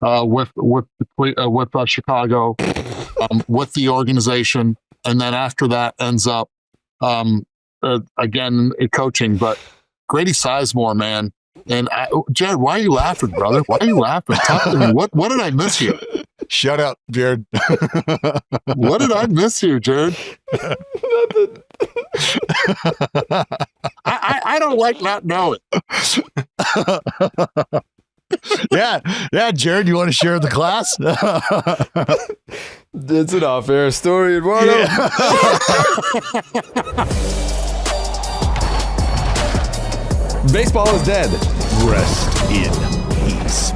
with Chicago, with the organization, and then after that ends up again coaching. But Grady Sizemore, man, and Jared, why are you laughing, brother? Why are you laughing? Talk to me. What did I miss here? Shut up, Jared. What did I miss here, Jared? Nothing. I don't like not knowing. Yeah, Jared, you want to share the class? It's an off-air story, Eduardo. Yeah. Baseball is dead. Rest in peace.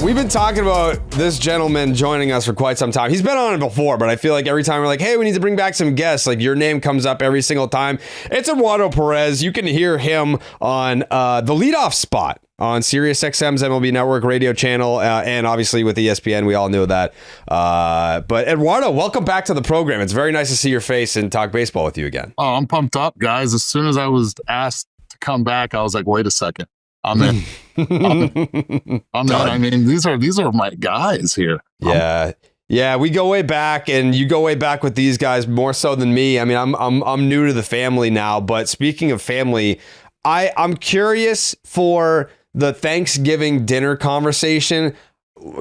We've been talking about this gentleman joining us for quite some time. He's been on it before, but I feel like every time we're like, hey, we need to bring back some guests, like your name comes up every single time. It's Eduardo Perez. You can hear him on the leadoff spot on SiriusXM's MLB Network radio channel, and obviously with ESPN, we all knew that. But Eduardo, welcome back to the program. It's very nice to see your face and talk baseball with you again. Oh, I'm pumped up, guys. As soon as I was asked to come back, I was like, wait a second. I'm in. I'm in. I mean, these are my guys here. Yeah, we go way back, and you go way back with these guys more so than me. I mean, I'm new to the family now, but speaking of family, I'm curious for the Thanksgiving dinner conversation.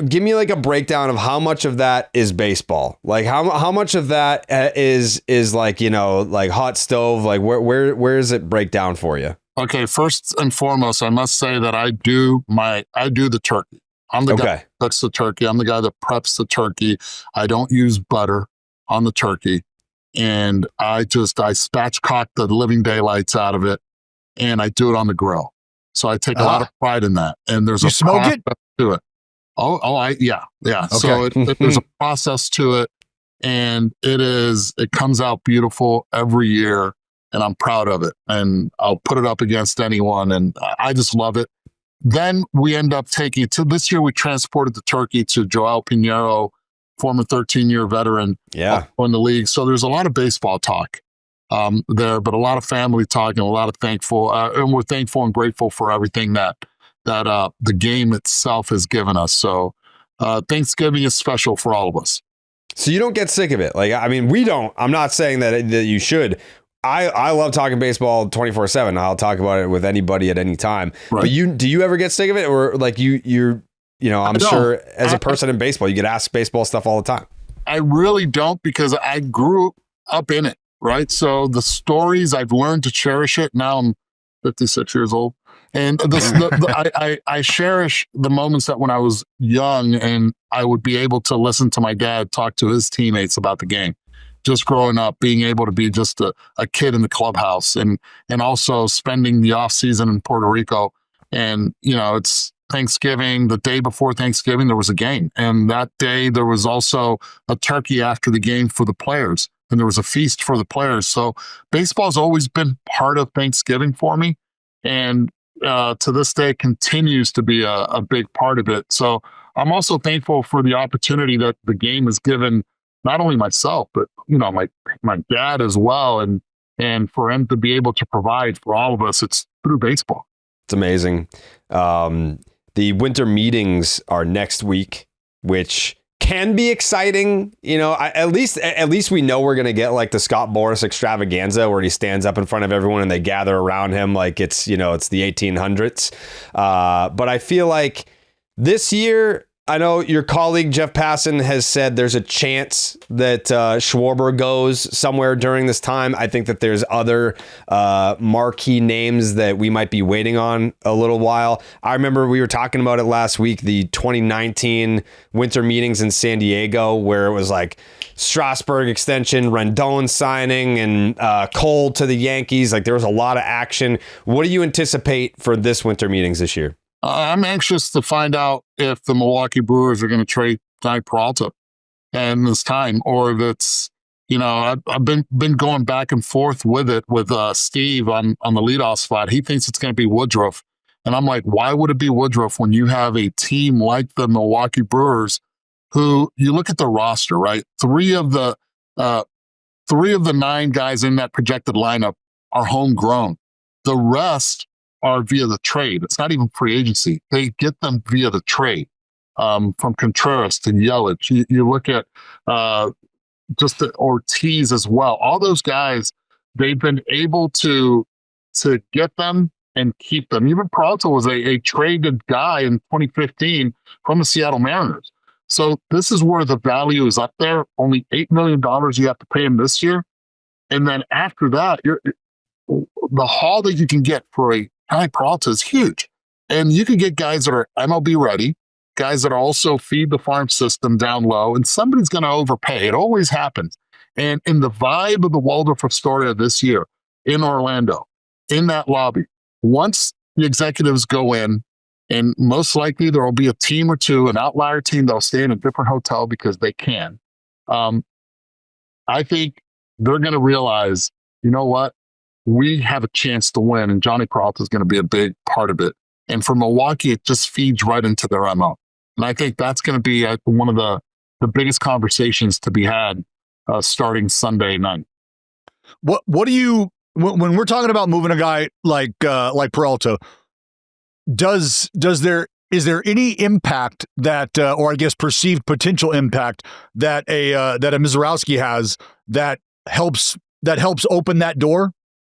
Give me like a breakdown of how much of that is baseball. Like how much of that is like, you know, like hot stove. Like where does it break down for you? Okay, first and foremost, I must say that I do the turkey. I'm the guy that cooks the turkey. I'm the guy that preps the turkey. I don't use butter on the turkey. And I spatchcock the living daylights out of it, and I do it on the grill. So I take a lot of pride in that. And there's a process to it. Yeah. Okay. So there's a process to it, and it comes out beautiful every year. And I'm proud of it, and I'll put it up against anyone, and I just love it. Then we end up taking it to this year. We transported the turkey to Joel Pinheiro, former 13-year veteran in the league. So there's a lot of baseball talk there, but a lot of family talk and a lot of thankful, and we're thankful and grateful for everything that the game itself has given us. So Thanksgiving is special for all of us. So you don't get sick of it. Like, I mean, we don't. I'm not saying that you should. I love talking baseball 24/7. I'll talk about it with anybody at any time. Right. But do you ever get sick of it, or like you're I'm sure as a person in baseball, you get asked baseball stuff all the time. I really don't, because I grew up in it, right? So the stories, I've learned to cherish it. Now I'm 56 years old, and I cherish the moments that when I was young and I would be able to listen to my dad talk to his teammates about the game. Just growing up, being able to be just a kid in the clubhouse, and also spending the off season in Puerto Rico. And, you know, it's Thanksgiving. The day before Thanksgiving, there was a game. And that day, there was also a turkey after the game for the players. And there was a feast for the players. So baseball's always been part of Thanksgiving for me. And to this day, continues to be a big part of it. So I'm also thankful for the opportunity that the game has given not only myself, but, you know, my dad as well. And for him to be able to provide for all of us, it's through baseball. It's amazing. The winter meetings are next week, which can be exciting. You know, at least we know we're going to get like the Scott Boras extravaganza where he stands up in front of everyone and they gather around him like it's the 1800s. But I feel like this year, I know your colleague Jeff Passan has said there's a chance that Schwarber goes somewhere during this time. I think that there's other marquee names that we might be waiting on a little while. I remember we were talking about it last week, the 2019 winter meetings in San Diego, where it was like Strasburg extension, Rendon signing, and Cole to the Yankees. Like there was a lot of action. What do you anticipate for this winter meetings this year? I'm anxious to find out if the Milwaukee Brewers are going to trade Peralta in this time, or if it's, you know, I've been going back and forth with it with Steve on the leadoff spot. He thinks it's going to be Woodruff, and I'm like, why would it be Woodruff when you have a team like the Milwaukee Brewers, who you look at the roster, right? Three of the 9 guys in that projected lineup are homegrown. The rest are via the trade. It's not even free agency. They get them via the trade. From Contreras to Yelich. You look at just the Ortiz as well. All those guys, they've been able to get them and keep them. Even Peralta was a traded guy in 2015 from the Seattle Mariners. So this is where the value is up there. Only $8 million you have to pay him this year. And then after that, the haul that you can get for a guy Peralta is huge. And you can get guys that are MLB ready, guys that also feed the farm system down low, and somebody's going to overpay. It always happens. And in the vibe of the Waldorf Astoria this year in Orlando, in that lobby, once the executives go in, and most likely there will be a team or two, an outlier team that'll stay in a different hotel because they can. I think they're going to realize, you know what? We have a chance to win, and Johnny Peralta is going to be a big part of it. And for Milwaukee, it just feeds right into their MO. And I think that's going to be one of the biggest conversations to be had starting Sunday night. What do you, when we're talking about moving a guy like Peralta, is there any impact that, or I guess perceived potential impact that a Mizorowski has that helps open that door?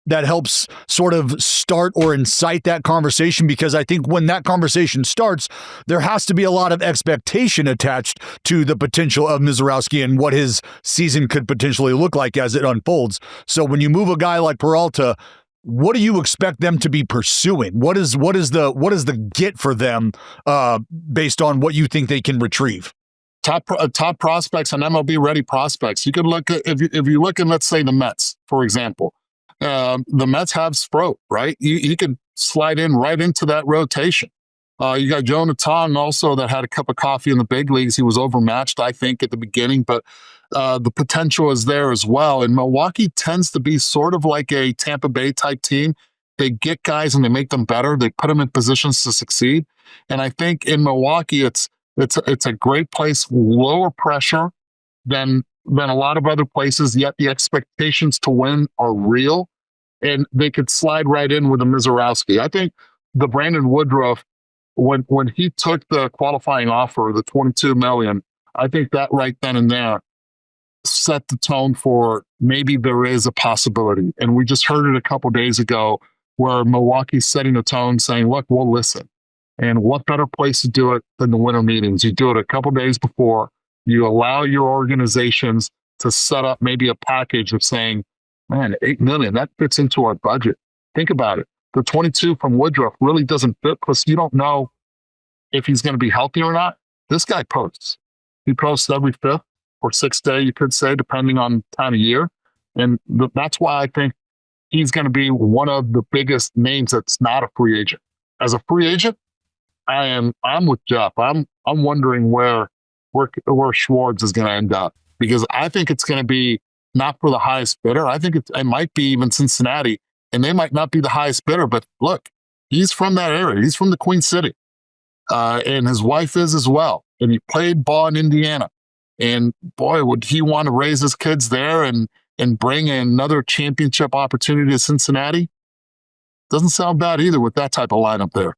That helps sort of start or incite that conversation? Because I think when that conversation starts, there has to be a lot of expectation attached to the potential of Mizorowski and what his season could potentially look like as it unfolds. So when you move a guy like Peralta, what do you expect them to be pursuing? What is the get for them based on what you think they can retrieve? Top prospects and MLB ready prospects. You could look at, if you look at, let's say, the Mets, for example. The Mets have Sproat, right? You can slide in right into that rotation. You got Jonathan also that had a cup of coffee in the big leagues. He was overmatched, I think, at the beginning, but the potential is there as well. And Milwaukee tends to be sort of like a Tampa Bay type team. They get guys and they make them better. They put them in positions to succeed. And I think in Milwaukee, it's a great place, lower pressure than a lot of other places, yet the expectations to win are real, and they could slide right in with a Mizorowski. I think the Brandon Woodruff, when he took the qualifying offer, the $22 million, I think that right then and there set the tone for maybe there is a possibility. And we just heard it a couple days ago where Milwaukee's setting the tone saying, look, we'll listen. And what better place to do it than the winter meetings? You do it a couple days before. You allow your organizations to set up maybe a package of saying, man, $8 million, that fits into our budget. Think about it. The 22 from Woodruff really doesn't fit because you don't know if he's going to be healthy or not. This guy posts. He posts every fifth or sixth day, you could say, depending on time of year. And that's why I think he's going to be one of the biggest names that's not a free agent. As a free agent, I'm with Jeff. I'm wondering where Schwartz is going to end up, because I think it's going to be not for the highest bidder. I think it might be even Cincinnati, and they might not be the highest bidder, but look, he's from that area. He's from the Queen City, and his wife is as well. And he played ball in Indiana, and boy, would he want to raise his kids there and bring another championship opportunity to Cincinnati. Doesn't sound bad either with that type of lineup there.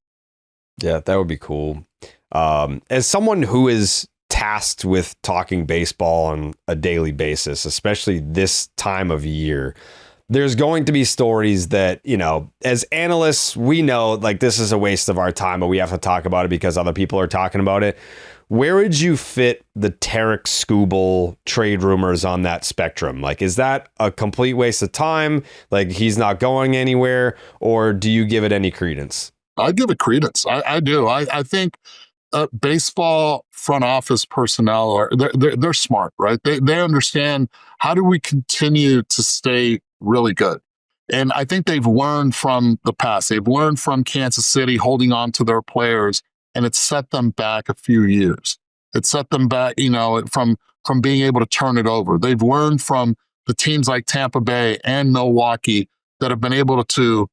Yeah, that would be cool. As someone who is tasked with talking baseball on a daily basis, especially this time of year, there's going to be stories that, as analysts, we know like this is a waste of our time, but we have to talk about it because other people are talking about it. Where would you fit the Tarek Skubal trade rumors on that spectrum? Like, is that a complete waste of time? Like, he's not going anywhere, or do you give it any credence? I give it credence. I do. I think baseball front office personnel they're smart, right? They understand how do we continue to stay really good. And I think they've learned from the past. They've learned from Kansas City holding on to their players, and it set them back a few years. It set them back, from being able to turn it over. They've learned from the teams like Tampa Bay and Milwaukee that have been able to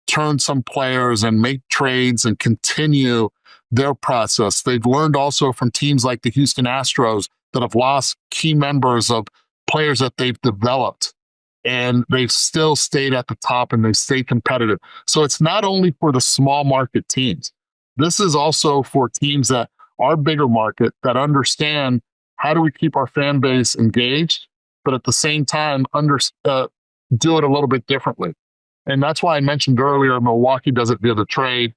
turn some players and make trades and continue their process. They've learned also from teams like the Houston Astros that have lost key members of players that they've developed and they've still stayed at the top and they stay competitive. So it's not only for the small market teams. This is also for teams that are bigger market that understand how do we keep our fan base engaged, but at the same time do it a little bit differently. And that's why I mentioned earlier, Milwaukee does it via the trade.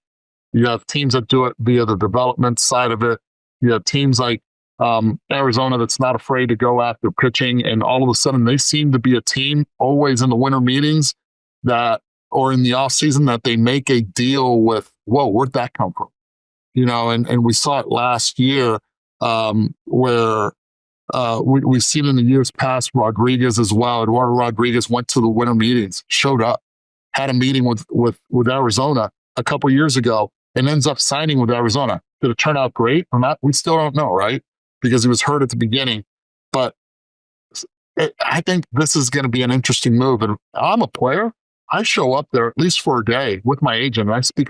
You have teams that do it via the development side of it. You have teams like Arizona that's not afraid to go after pitching, and all of a sudden they seem to be a team always in the winter meetings or in the offseason that they make a deal with, whoa, where'd that come from? And we saw it last year where we've seen in the years past Rodriguez as well. Eduardo Rodriguez went to the winter meetings, showed up, had a meeting with Arizona a couple years ago, and ends up signing with Arizona. Did it turn out great or not? We still don't know, right? Because he was hurt at the beginning. But I think this is going to be an interesting move. And I'm a player. I show up there at least for a day with my agent, and I speak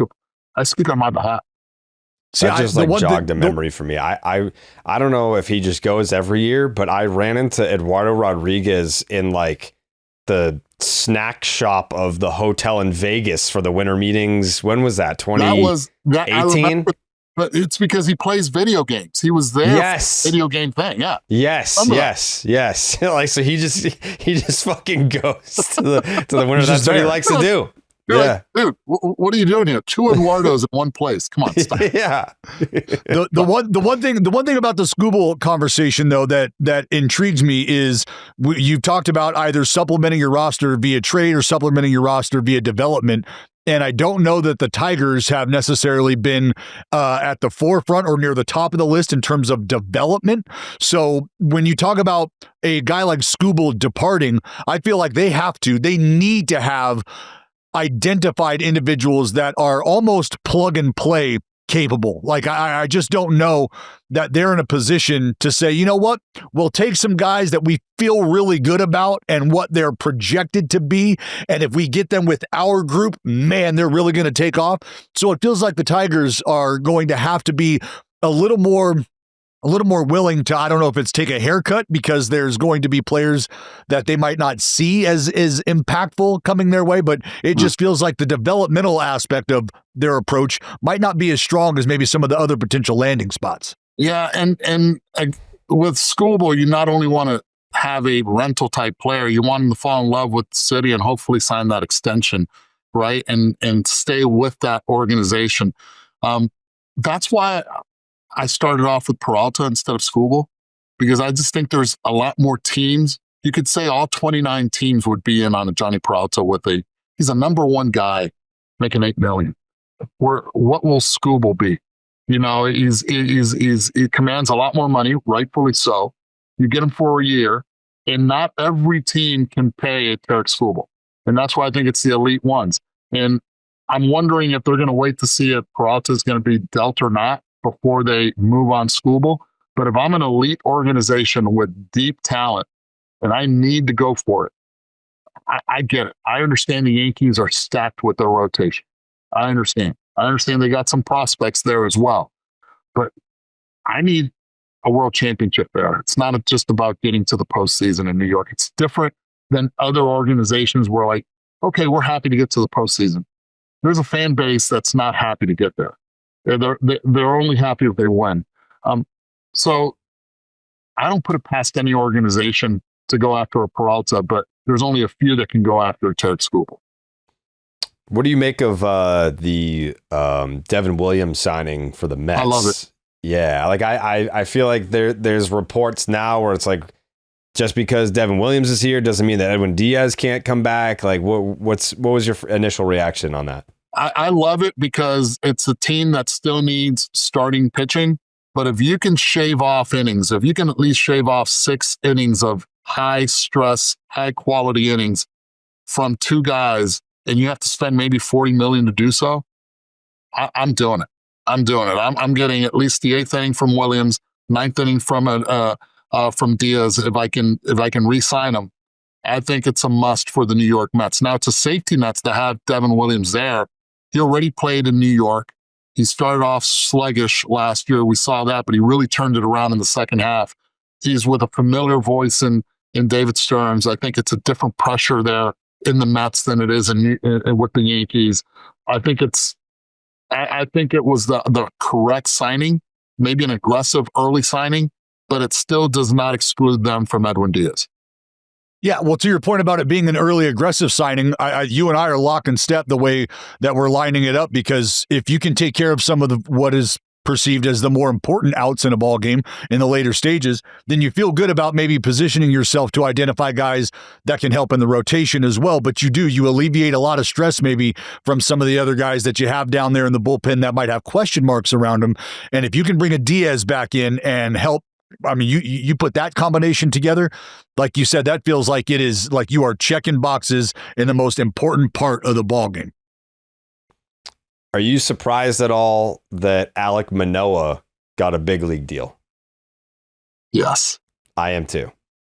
on my behalf. See, that just jogged a memory for me. I don't know if he just goes every year, but I ran into Eduardo Rodriguez in like the snack shop of the hotel in Vegas for the winter meetings. When was that? 2018? But it's because he plays video games. He was there. Yes. For the video game thing. Yeah. Yes. Like, so he just fucking goes to the winter. That's what he likes to do. You're like, dude, what are you doing here? 2 Eduardos in one place. Come on, stop. Yeah. The one thing about the Scooble conversation though that intrigues me is you've talked about either supplementing your roster via trade or supplementing your roster via development. And I don't know that the Tigers have necessarily been at the forefront or near the top of the list in terms of development. So when you talk about a guy like Scooble departing, I feel like they need to have identified individuals that are almost plug and play capable. Like I just don't know that they're in a position to say, you know what, we'll take some guys that we feel really good about and what they're projected to be. And if we get them with our group, man, they're really going to take off. So it feels like the Tigers are going to have to be a little more willing to, I don't know if it's take a haircut because there's going to be players that they might not see as impactful coming their way, but it just feels like the developmental aspect of their approach might not be as strong as maybe some of the other potential landing spots. Yeah, and with Scooble, you not only want to have a rental type player, you want him to fall in love with the city and hopefully sign that extension, right? And stay with that organization. That's why I started off with Peralta instead of Scooble, because I just think there's a lot more teams. You could say all 29 teams would be in on a Johnny Peralta he's a number one guy making $8 million. What will Scooble be? He commands a lot more money, rightfully so. You get him for a year, and not every team can pay a Tarek Scooble. And that's why I think it's the elite ones. And I'm wondering if they're going to wait to see if Peralta is going to be dealt or not before they move on Scooble. But if I'm an elite organization with deep talent and I need to go for it, I get it. I understand the Yankees are stacked with their rotation. I understand they got some prospects there as well. But I need a world championship there. It's not just about getting to the postseason in New York. It's different than other organizations where, like, okay, we're happy to get to the postseason. There's a fan base that's not happy to get there. They're only happy if they win. So I don't put it past any organization to go after a Peralta, but there's only a few that can go after a Tarek Scooble. What do you make of the Devin Williams signing for the Mets? I love it. Yeah, like I feel like there's reports now where it's like, just because Devin Williams is here doesn't mean that Edwin Diaz can't come back. Like, what was your initial reaction on that? I love it because it's a team that still needs starting pitching. But if you can shave off innings, if you can at least shave off 6 innings of high stress, high quality innings from 2 guys, and you have to spend maybe $40 million to do so, I'm doing it. I'm getting at least the 8th inning from Williams, 9th inning from Diaz. If I can re-sign him, I think it's a must for the New York Mets. Now, it's a safety net to have Devin Williams there. He already played in New York. He started off sluggish last year. We saw that, but he really turned it around in the second half. He's with a familiar voice in in David Stearns. I think it's a different pressure there in the Mets than it is with the Yankees. I think it was the correct signing, maybe an aggressive early signing, but it still does not exclude them from Edwin Diaz. Yeah, well, to your point about it being an early aggressive signing, you and I are lock and step the way that we're lining it up, because if you can take care of some of what is perceived as the more important outs in a ball game in the later stages, then you feel good about maybe positioning yourself to identify guys that can help in the rotation as well. But you alleviate a lot of stress maybe from some of the other guys that you have down there in the bullpen that might have question marks around them. And if you can bring a Diaz back in and help, I mean, you put that combination together, like you said, that feels like it is like you are checking boxes in the most important part of the ball game. Are you surprised at all that Alek Manoah got a big league deal? Yes, I am too.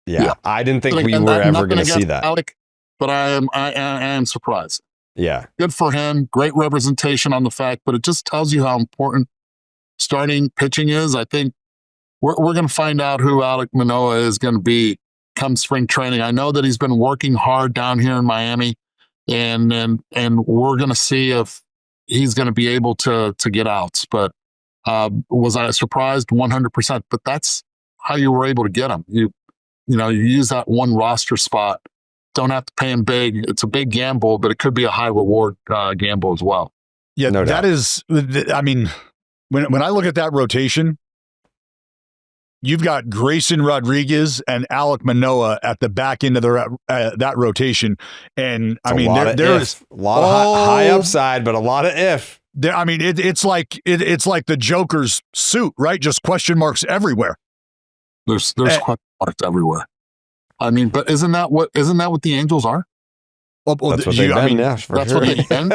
Yeah. I didn't think we were ever going to see that. Alek, but I am surprised. Yeah, good for him. Great representation on the fact, but it just tells you how important starting pitching is. I think we're going to find out who Alek Manoah is going to be come spring training. I know that he's been working hard down here in Miami, and we're going to see if he's going to be able to get outs. But was I surprised? 100%. But that's how you were able to get him. You use that one roster spot. Don't have to pay him big. It's a big gamble, but it could be a high reward gamble as well. Yeah, no doubt. That is. I mean, when I look at that rotation, you've got Grayson Rodriguez and Alek Manoah at the back end of that rotation, and I mean there's a lot of high upside, but a lot of if. I mean it's like the Joker's suit, right? Just question marks everywhere. There's question marks everywhere. I mean, but isn't that what the Angels are? Well, that's what they've been. Yeah, for that's sure. what they've been.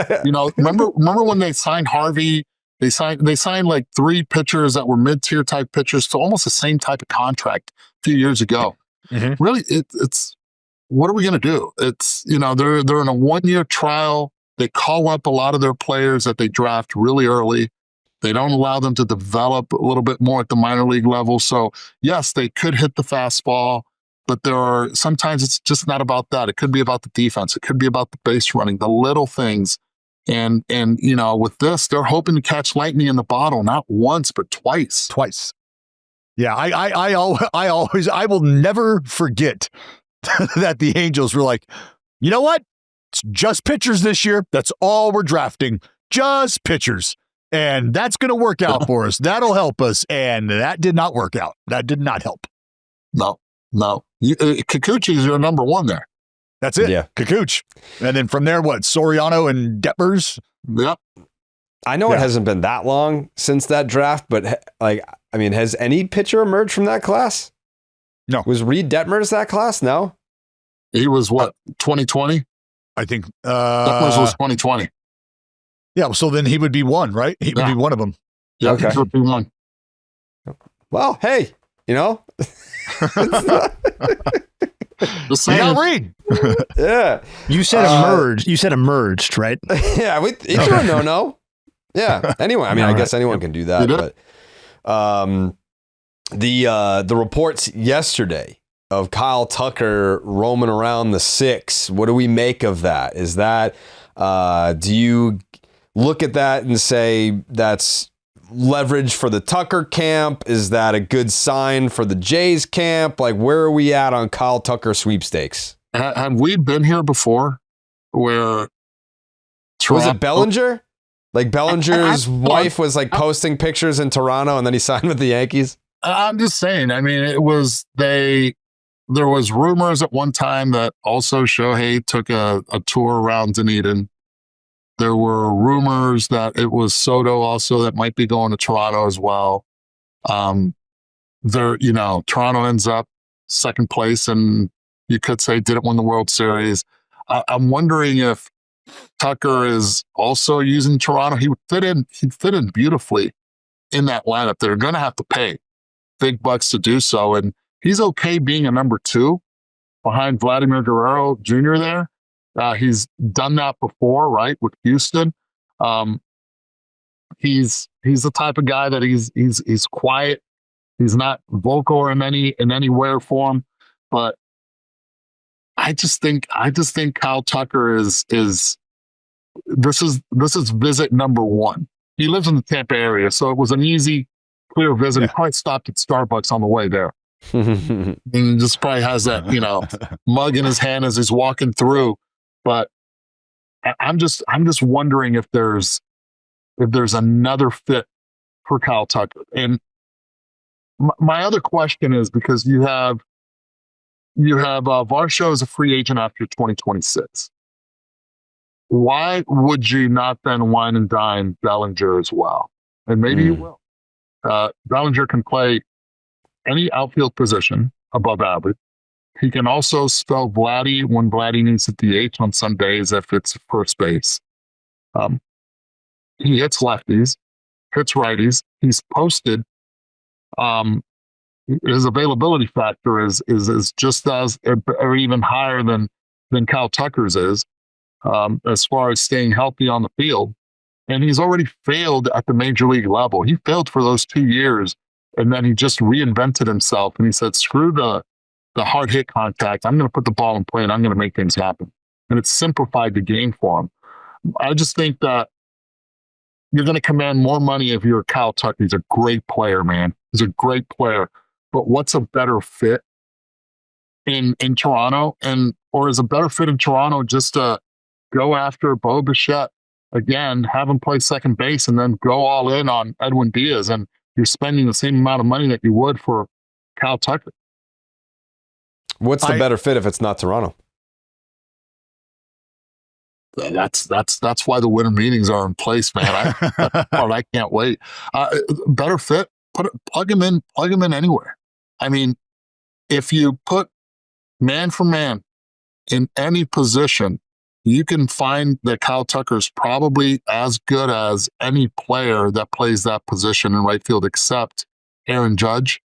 Remember when they signed Harvey? They signed like 3 pitchers that were mid-tier type pitchers to almost the same type of contract a few years ago. Mm-hmm. Really, it's what are we going to do? It's they're in a 1-year trial. They call up a lot of their players that they draft really early. They don't allow them to develop a little bit more at the minor league level. So yes, they could hit the fastball, but sometimes it's just not about that. It could be about the defense. It could be about the base running, the little things. And with this, they're hoping to catch lightning in the bottle, not once, but twice. Yeah, I will never forget that the Angels were like, you know what? It's just pitchers this year. That's all we're drafting. Just pitchers. And that's going to work out for us. That'll help us. And that did not work out. That did not help. No. Kikuchi is your number 1 there. That's it. Yeah. Kikuchi. And then from there, what? Soriano and Detmers? Yep. I know it hasn't been that long since that draft, but has any pitcher emerged from that class? No. Was Reed Detmers that class? No. He was 2020? I think Detmers was 2020. Yeah, so then he would be 1, right? He would be one of them. Yeah, okay. He would be 1. Well, hey, Just saying. Reed. Yeah. You said emerged. You said emerged, right? Yeah, each one no. Yeah. Anyway, I mean, I guess anyone can do that. But the reports yesterday of Kyle Tucker roaming around the 6. What do we make of that? Is that do you look at that and say that's leverage for the Tucker camp? Is that a good sign for the Jays camp? Like, where are we at on Kyle Tucker sweepstakes? Have we been here before where was it Bellinger? Like Bellinger's wife was like posting pictures in Toronto and then he signed with the Yankees? I'm just saying. I mean, there was rumors at one time that also Shohei took a tour around Dunedin. There were rumors that it was Soto also that might be going to Toronto as well. Toronto ends up second place, and you could say didn't win the World Series. I'm wondering if Tucker is also using Toronto. He'd fit in beautifully in that lineup. They're going to have to pay big bucks to do so, and he's okay being a number 2 behind Vladimir Guerrero Jr. there. He's done that before, right, with Houston. He's the type of guy that he's quiet. He's not vocal in any way or form, but I just think Kyle Tucker is this is visit number one. He lives in the Tampa area, so it was an easy, clear visit. Yeah. He probably stopped at Starbucks on the way there. And he just probably has that, mug in his hand as he's walking through. But I'm just wondering if there's another fit for Kyle Tucker. And my other question is, because you have Varsho as a free agent after 2026. Why would you not then wine and dine Bellinger as well? And maybe you will. Bellinger can play any outfield position above average. He can also spell Vladdy when Vladdy needs to DH on some days if it's first base. He hits lefties, hits righties. He's posted. His availability factor is just as or even higher than Kyle Tucker's is, as far as staying healthy on the field. And he's already failed at the major league level. He failed for those 2 years, and then he just reinvented himself. And he said, screw the hard hit contact. I'm going to put the ball in play, and I'm going to make things happen. And it's simplified the game for him. I just think that you're going to command more money if you're Kyle Tucker. He's a great player, man. He's a great player. But what's a better fit in Toronto? Or is a better fit in Toronto just to go after Bo Bichette again, have him play second base, and then go all in on Edwin Diaz, and you're spending the same amount of money that you would for Kyle Tucker? What's the better fit if it's not Toronto? That's why the winter meetings are in place, man. I can't wait. Better fit, plug him in anywhere. I mean, if you put man for man in any position, you can find that Kyle Tucker is probably as good as any player that plays that position in right field, except Aaron Judge.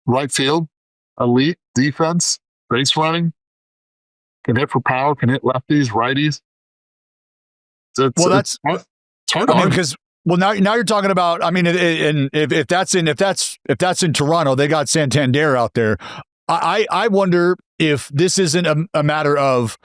Right field, elite defense, base running, can hit for power, can hit lefties, righties. It's hard on him. Because now you're talking about. I mean, and if that's in Toronto, they got Santander out there. I wonder if this isn't a matter of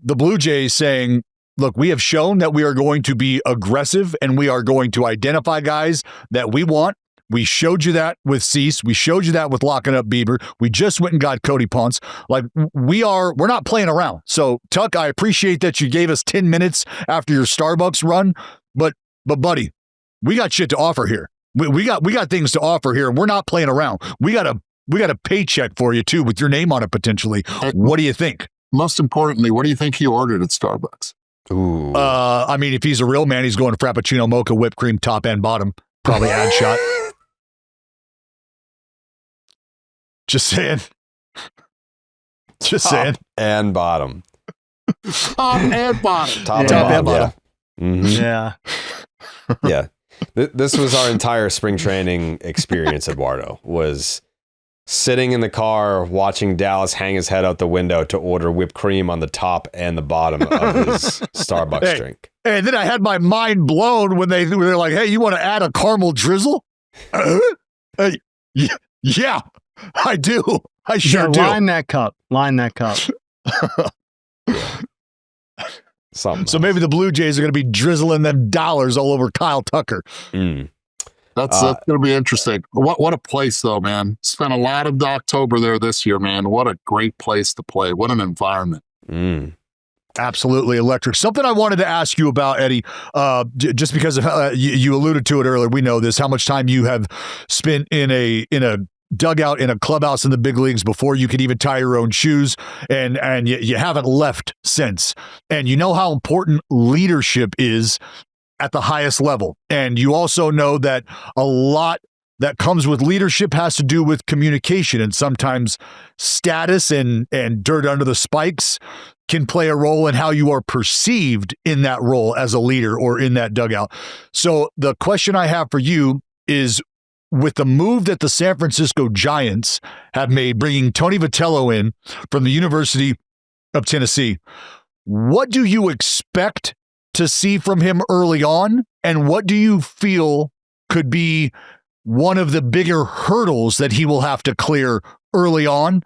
the Blue Jays saying, look, we have shown that we are going to be aggressive and we are going to identify guys that we want. We showed you that with Cease. We showed you that with locking up Bieber. We just went and got Cody Ponce. Like, we're not playing around. So, Tuck, I appreciate that you gave us 10 minutes after your Starbucks run, but buddy, we got shit to offer here. We got things to offer here, and we're not playing around. We got a paycheck for you too, with your name on it potentially. What do you think? Most importantly, what do you think he ordered at Starbucks? Ooh. I mean, if he's a real man, he's going to Frappuccino, Mocha, whipped cream, top and bottom. Probably ad shot. Just saying. Just saying. And bottom. Top and bottom. Top and bottom. Yeah. Mm-hmm. Yeah. This was our entire spring training experience, Eduardo, was sitting in the car watching Dallas hang his head out the window to order whipped cream on the top and the bottom of his Starbucks drink. And then I had my mind blown when they were like, hey, you want to add a caramel drizzle? Yeah, I do. I sure do. Line that cup. Something so maybe the Blue Jays are going to be drizzling them dollars all over Kyle Tucker. That's going to be interesting. What a place, though, man. Spent a lot of October there this year, man. What a great place to play. What an environment. Absolutely electric. Something I wanted to ask you about, Eddie, just because you alluded to it earlier. We know this, how much time you have spent in a dugout in a clubhouse in the big leagues before you could even tie your own shoes, and you haven't left since. And you know how important leadership is at the highest level. And you also know that a lot that comes with leadership has to do with communication, and sometimes status and dirt under the spikes can play a role in how you are perceived in that role as a leader or in that dugout. So the question I have for you is, with the move that the San Francisco Giants have made, bringing Tony Vitello in from the University of Tennessee, what do you expect to see from him early on? And what do you feel could be one of the bigger hurdles that he will have to clear early on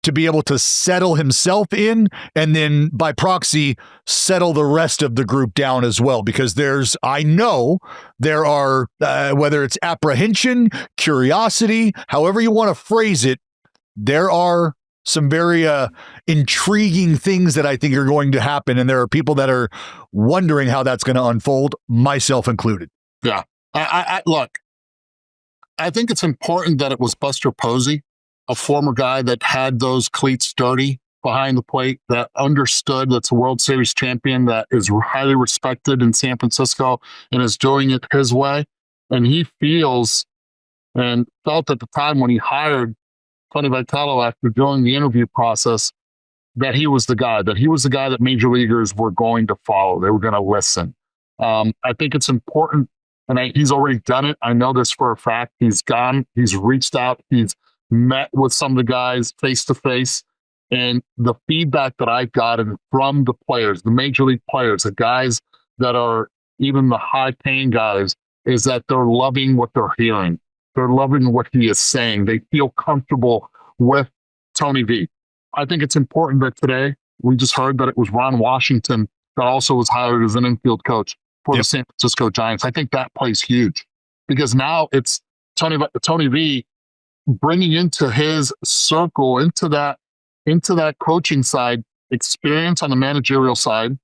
to be able to settle himself in, and then by proxy, settle the rest of the group down as well. Because I know there are, whether it's apprehension, curiosity, however you want to phrase it, there are some very intriguing things that I think are going to happen. And there are people that are wondering how that's going to unfold, myself included. Yeah. Look, I think it's important that it was Buster Posey, a former guy that had those cleats dirty behind the plate, that understood, that's a World Series champion, that is highly respected in San Francisco and is doing it his way. And he feels and felt at the time when he hired Tony Vitello after doing the interview process that he was the guy that major leaguers were going to follow. They were going to listen. I think it's important, and he's already done it. I know this for a fact. He's reached out, he's met with some of the guys face to face, and the feedback that I've gotten from the players, the major league players, the guys that are even the high paying guys, is that they're loving what they're hearing. They're loving what he is saying. They feel comfortable with Tony V. I think it's important that today we just heard that it was Ron Washington that also was hired as an infield coach for the San Francisco Giants. I think that plays huge because now it's Tony V bringing into his circle, into that coaching side, experience on the managerial side.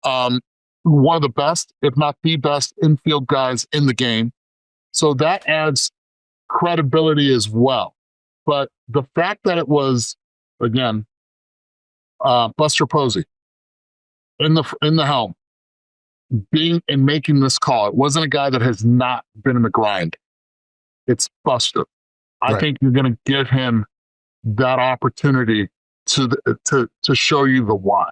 One of the best, if not the best, infield guys in the game. So that adds credibility as well. But the fact that it was, again, Buster Posey in the helm, being and making this call, it wasn't a guy that has not been in the grind. It's Buster. I think you're going to give him that opportunity to show you the why.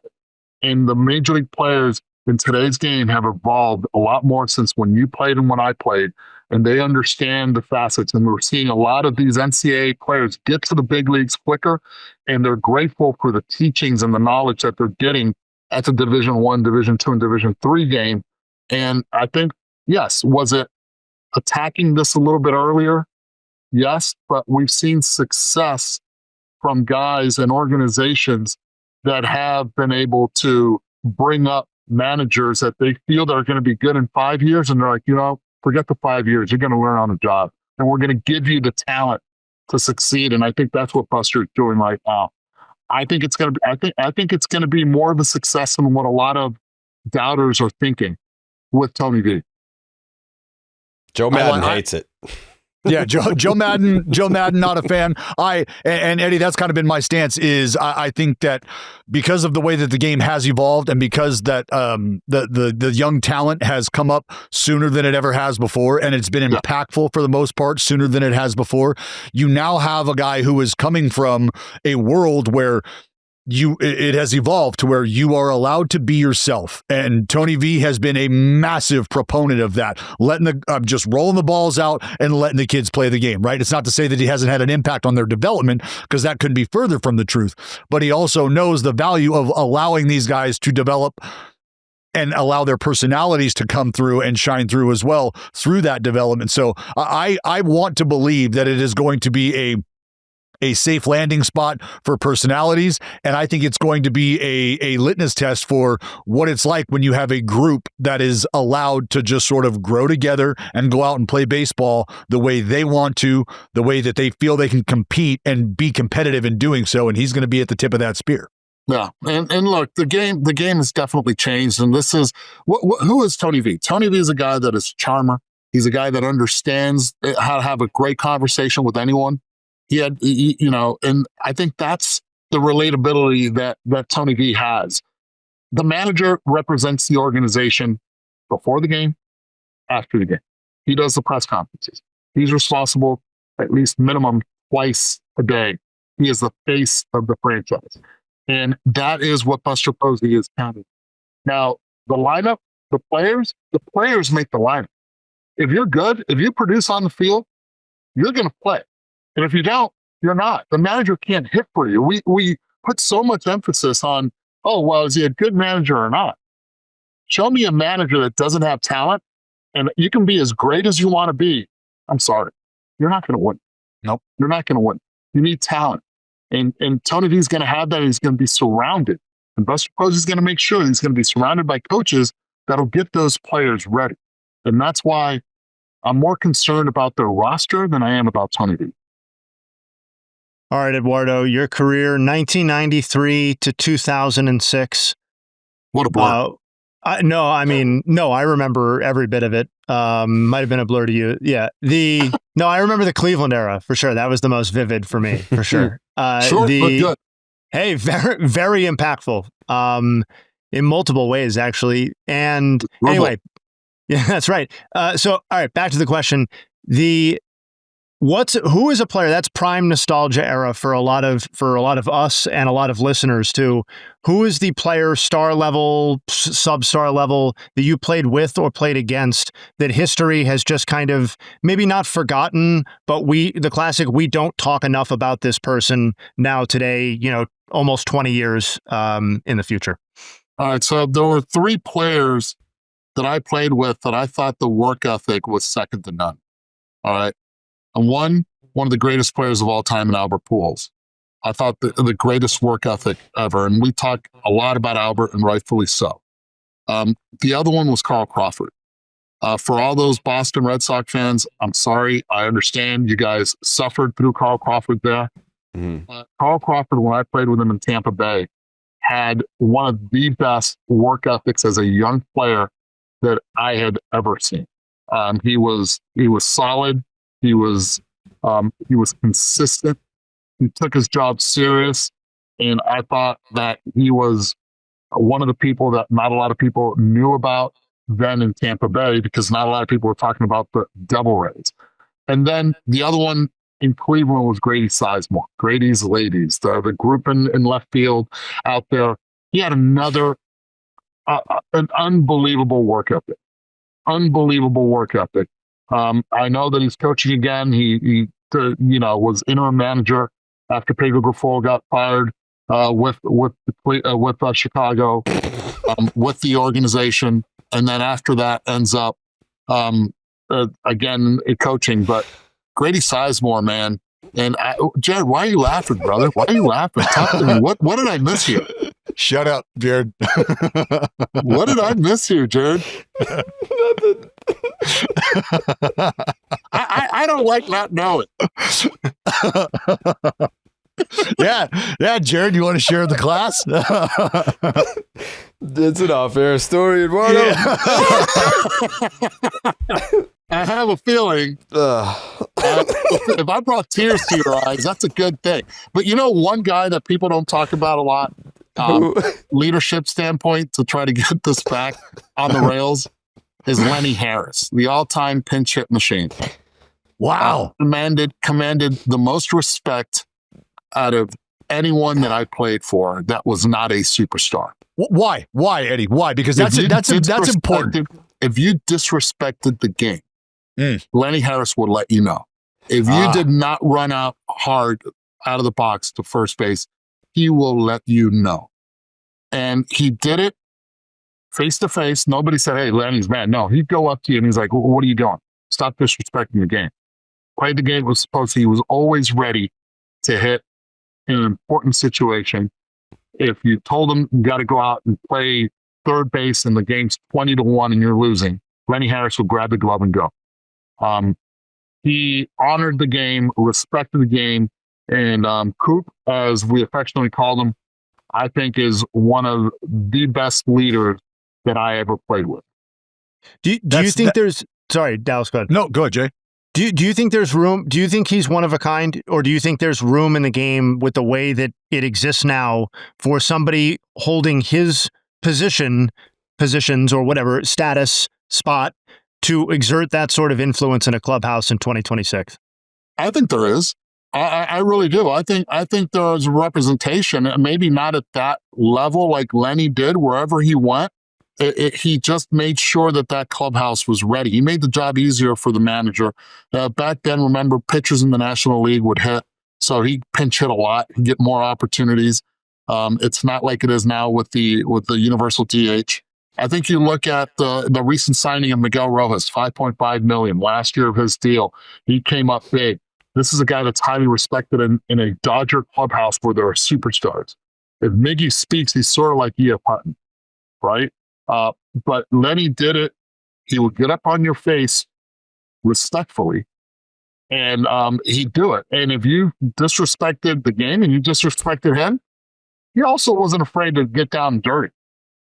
And the major league players in today's game have evolved a lot more since when you played and when I played, and they understand the facets. And we're seeing a lot of these NCAA players get to the big leagues quicker, and they're grateful for the teachings and the knowledge that they're getting at the Division I, Division II, and Division III game. And I think, yes, was it attacking this a little bit earlier? Yes, but we've seen success from guys and organizations that have been able to bring up managers that they feel that are going to be good in 5 years. And they're like, forget the 5 years. You're going to learn on the job. And we're going to give you the talent to succeed. And I think that's what Buster's doing right now. I think it's going to be more of a success than what a lot of doubters are thinking with Tony V. Joe Madden hates it. Yeah, Joe Madden, not a fan. And Eddie, that's kind of been my stance. Is I think that because of the way that the game has evolved, and because that the young talent has come up sooner than it ever has before, and it's been impactful for the most part sooner than it has before. You now have a guy who is coming from a world where it has evolved to where you are allowed to be yourself. And Tony V has been a massive proponent of that, letting just rolling the balls out and letting the kids play the game, right? It's not to say that he hasn't had an impact on their development, because that couldn't be further from the truth. But he also knows the value of allowing these guys to develop and allow their personalities to come through and shine through as well through that development. So I want to believe that it is going to be a safe landing spot for personalities. And I think it's going to be a litmus test for what it's like when you have a group that is allowed to just sort of grow together and go out and play baseball the way they want to, the way that they feel they can compete and be competitive in doing so. And he's going to be at the tip of that spear. Yeah. And look, the game has definitely changed. And this is, who is Tony V? Tony V is a guy that is a charmer. He's a guy that understands how to have a great conversation with anyone. And I think that's the relatability that Tony V has. The manager represents the organization before the game, after the game. He does the press conferences. He's responsible at least minimum twice a day. He is the face of the franchise. And that is what Buster Posey is counting. Now, the lineup, the players make the lineup. If you're good, if you produce on the field, you're going to play. And if you don't, you're not. The manager can't hit for you. We put so much emphasis on, is he a good manager or not? Show me a manager that doesn't have talent, and you can be as great as you want to be. I'm sorry. You're not going to win. Nope. You're not going to win. You need talent. And Tony V's going to have that. He's going to be surrounded. And Buster Posey is going to make sure he's going to be surrounded by coaches that'll get those players ready. And that's why I'm more concerned about their roster than I am about Tony V. All right, Eduardo, your career, 1993 to 2006. What a blur. I remember every bit of it. Might have been a blur to you. Yeah. I remember the Cleveland era for sure. That was the most vivid for me, for sure. Sure, but good. Hey, very, very impactful. In multiple ways, actually. And anyway, yeah, that's right. So, all right, back to the question. Who is a player that's prime nostalgia era for a lot of us and a lot of listeners too? Who is the player, star level, sub-star level, that you played with or played against that history has just kind of maybe not forgotten, but the classic, we don't talk enough about this person now today, almost 20 years in the future? All right, so there were 3 players that I played with that I thought the work ethic was second to none. All right. And one of the greatest players of all time in Albert Pujols. I thought the greatest work ethic ever. And we talk a lot about Albert, and rightfully so. The other one was Carl Crawford. For all those Boston Red Sox fans, I'm sorry. I understand you guys suffered through Carl Crawford there. Mm-hmm. Carl Crawford, when I played with him in Tampa Bay, had one of the best work ethics as a young player that I had ever seen. He was solid. He was consistent. He took his job serious, and I thought that he was one of the people that not a lot of people knew about then in Tampa Bay, because not a lot of people were talking about the Devil Rays. And then the other one in Cleveland was Grady Sizemore, Grady's Ladies, the group in left field out there. He had an unbelievable work ethic. I know that he's coaching again. He was interim manager after Pedro Grifol got fired with Chicago, with the organization, and then after that ends up again coaching. But Grady Sizemore, man, and Jared, why are you laughing, brother? Why are you laughing? Talk to me. What did I miss here? Shut up, Jared. What did I miss here, Jared? Nothing. I don't like not knowing. Yeah, Jared, you want to share the class? It's an off-air story, Eduardo. Yeah. I have a feeling if I brought tears to your eyes, that's a good thing. But one guy that people don't talk about a lot, leadership standpoint, to try to get this back on the rails, is Lenny Harris, the all-time pinch hit machine. Wow. Commanded the most respect out of anyone that I played for that was not a superstar. Why, Eddie? Why? Because that's important. If you disrespected the game, Lenny Harris would let you know. If you did not run out hard out of the box to first base, he will let you know. And he did it face to face. Nobody said, "Hey, Lenny's mad." No, he'd go up to you and he's like, well, "What are you doing? Stop disrespecting the game." Played the game was supposed to. He was always ready to hit in an important situation. If you told him you got to go out and play third base and the game's 20-1 and you're losing, Lenny Harris would grab the glove and go. He honored the game, respected the game, and Coop, as we affectionately called him, I think is one of the best leaders that I ever played with. Do you think there's... Sorry, Dallas, go ahead. No, go ahead, Jay. Do you think there's room? Do you think he's one of a kind, or do you think there's room in the game with the way that it exists now for somebody holding his positions or whatever status spot to exert that sort of influence in a clubhouse in 2026? I think there is. I really do. I think there's representation, maybe not at that level like Lenny did wherever he went. He just made sure that clubhouse was ready. He made the job easier for the manager. Back then, remember, pitchers in the National League would hit, so he pinch hit a lot. He'd get more opportunities. It's not like it is now with the universal DH. I think you look at the recent signing of Miguel Rojas, $5.5 million last year of his deal. He came up big. This is a guy that's highly respected in a Dodger clubhouse where there are superstars. If Miggy speaks, he's sort of like E.F. Hutton, right? But Lenny did it. He would get up on your face respectfully, and he'd do it. And if you disrespected the game and you disrespected him, he also wasn't afraid to get down and dirty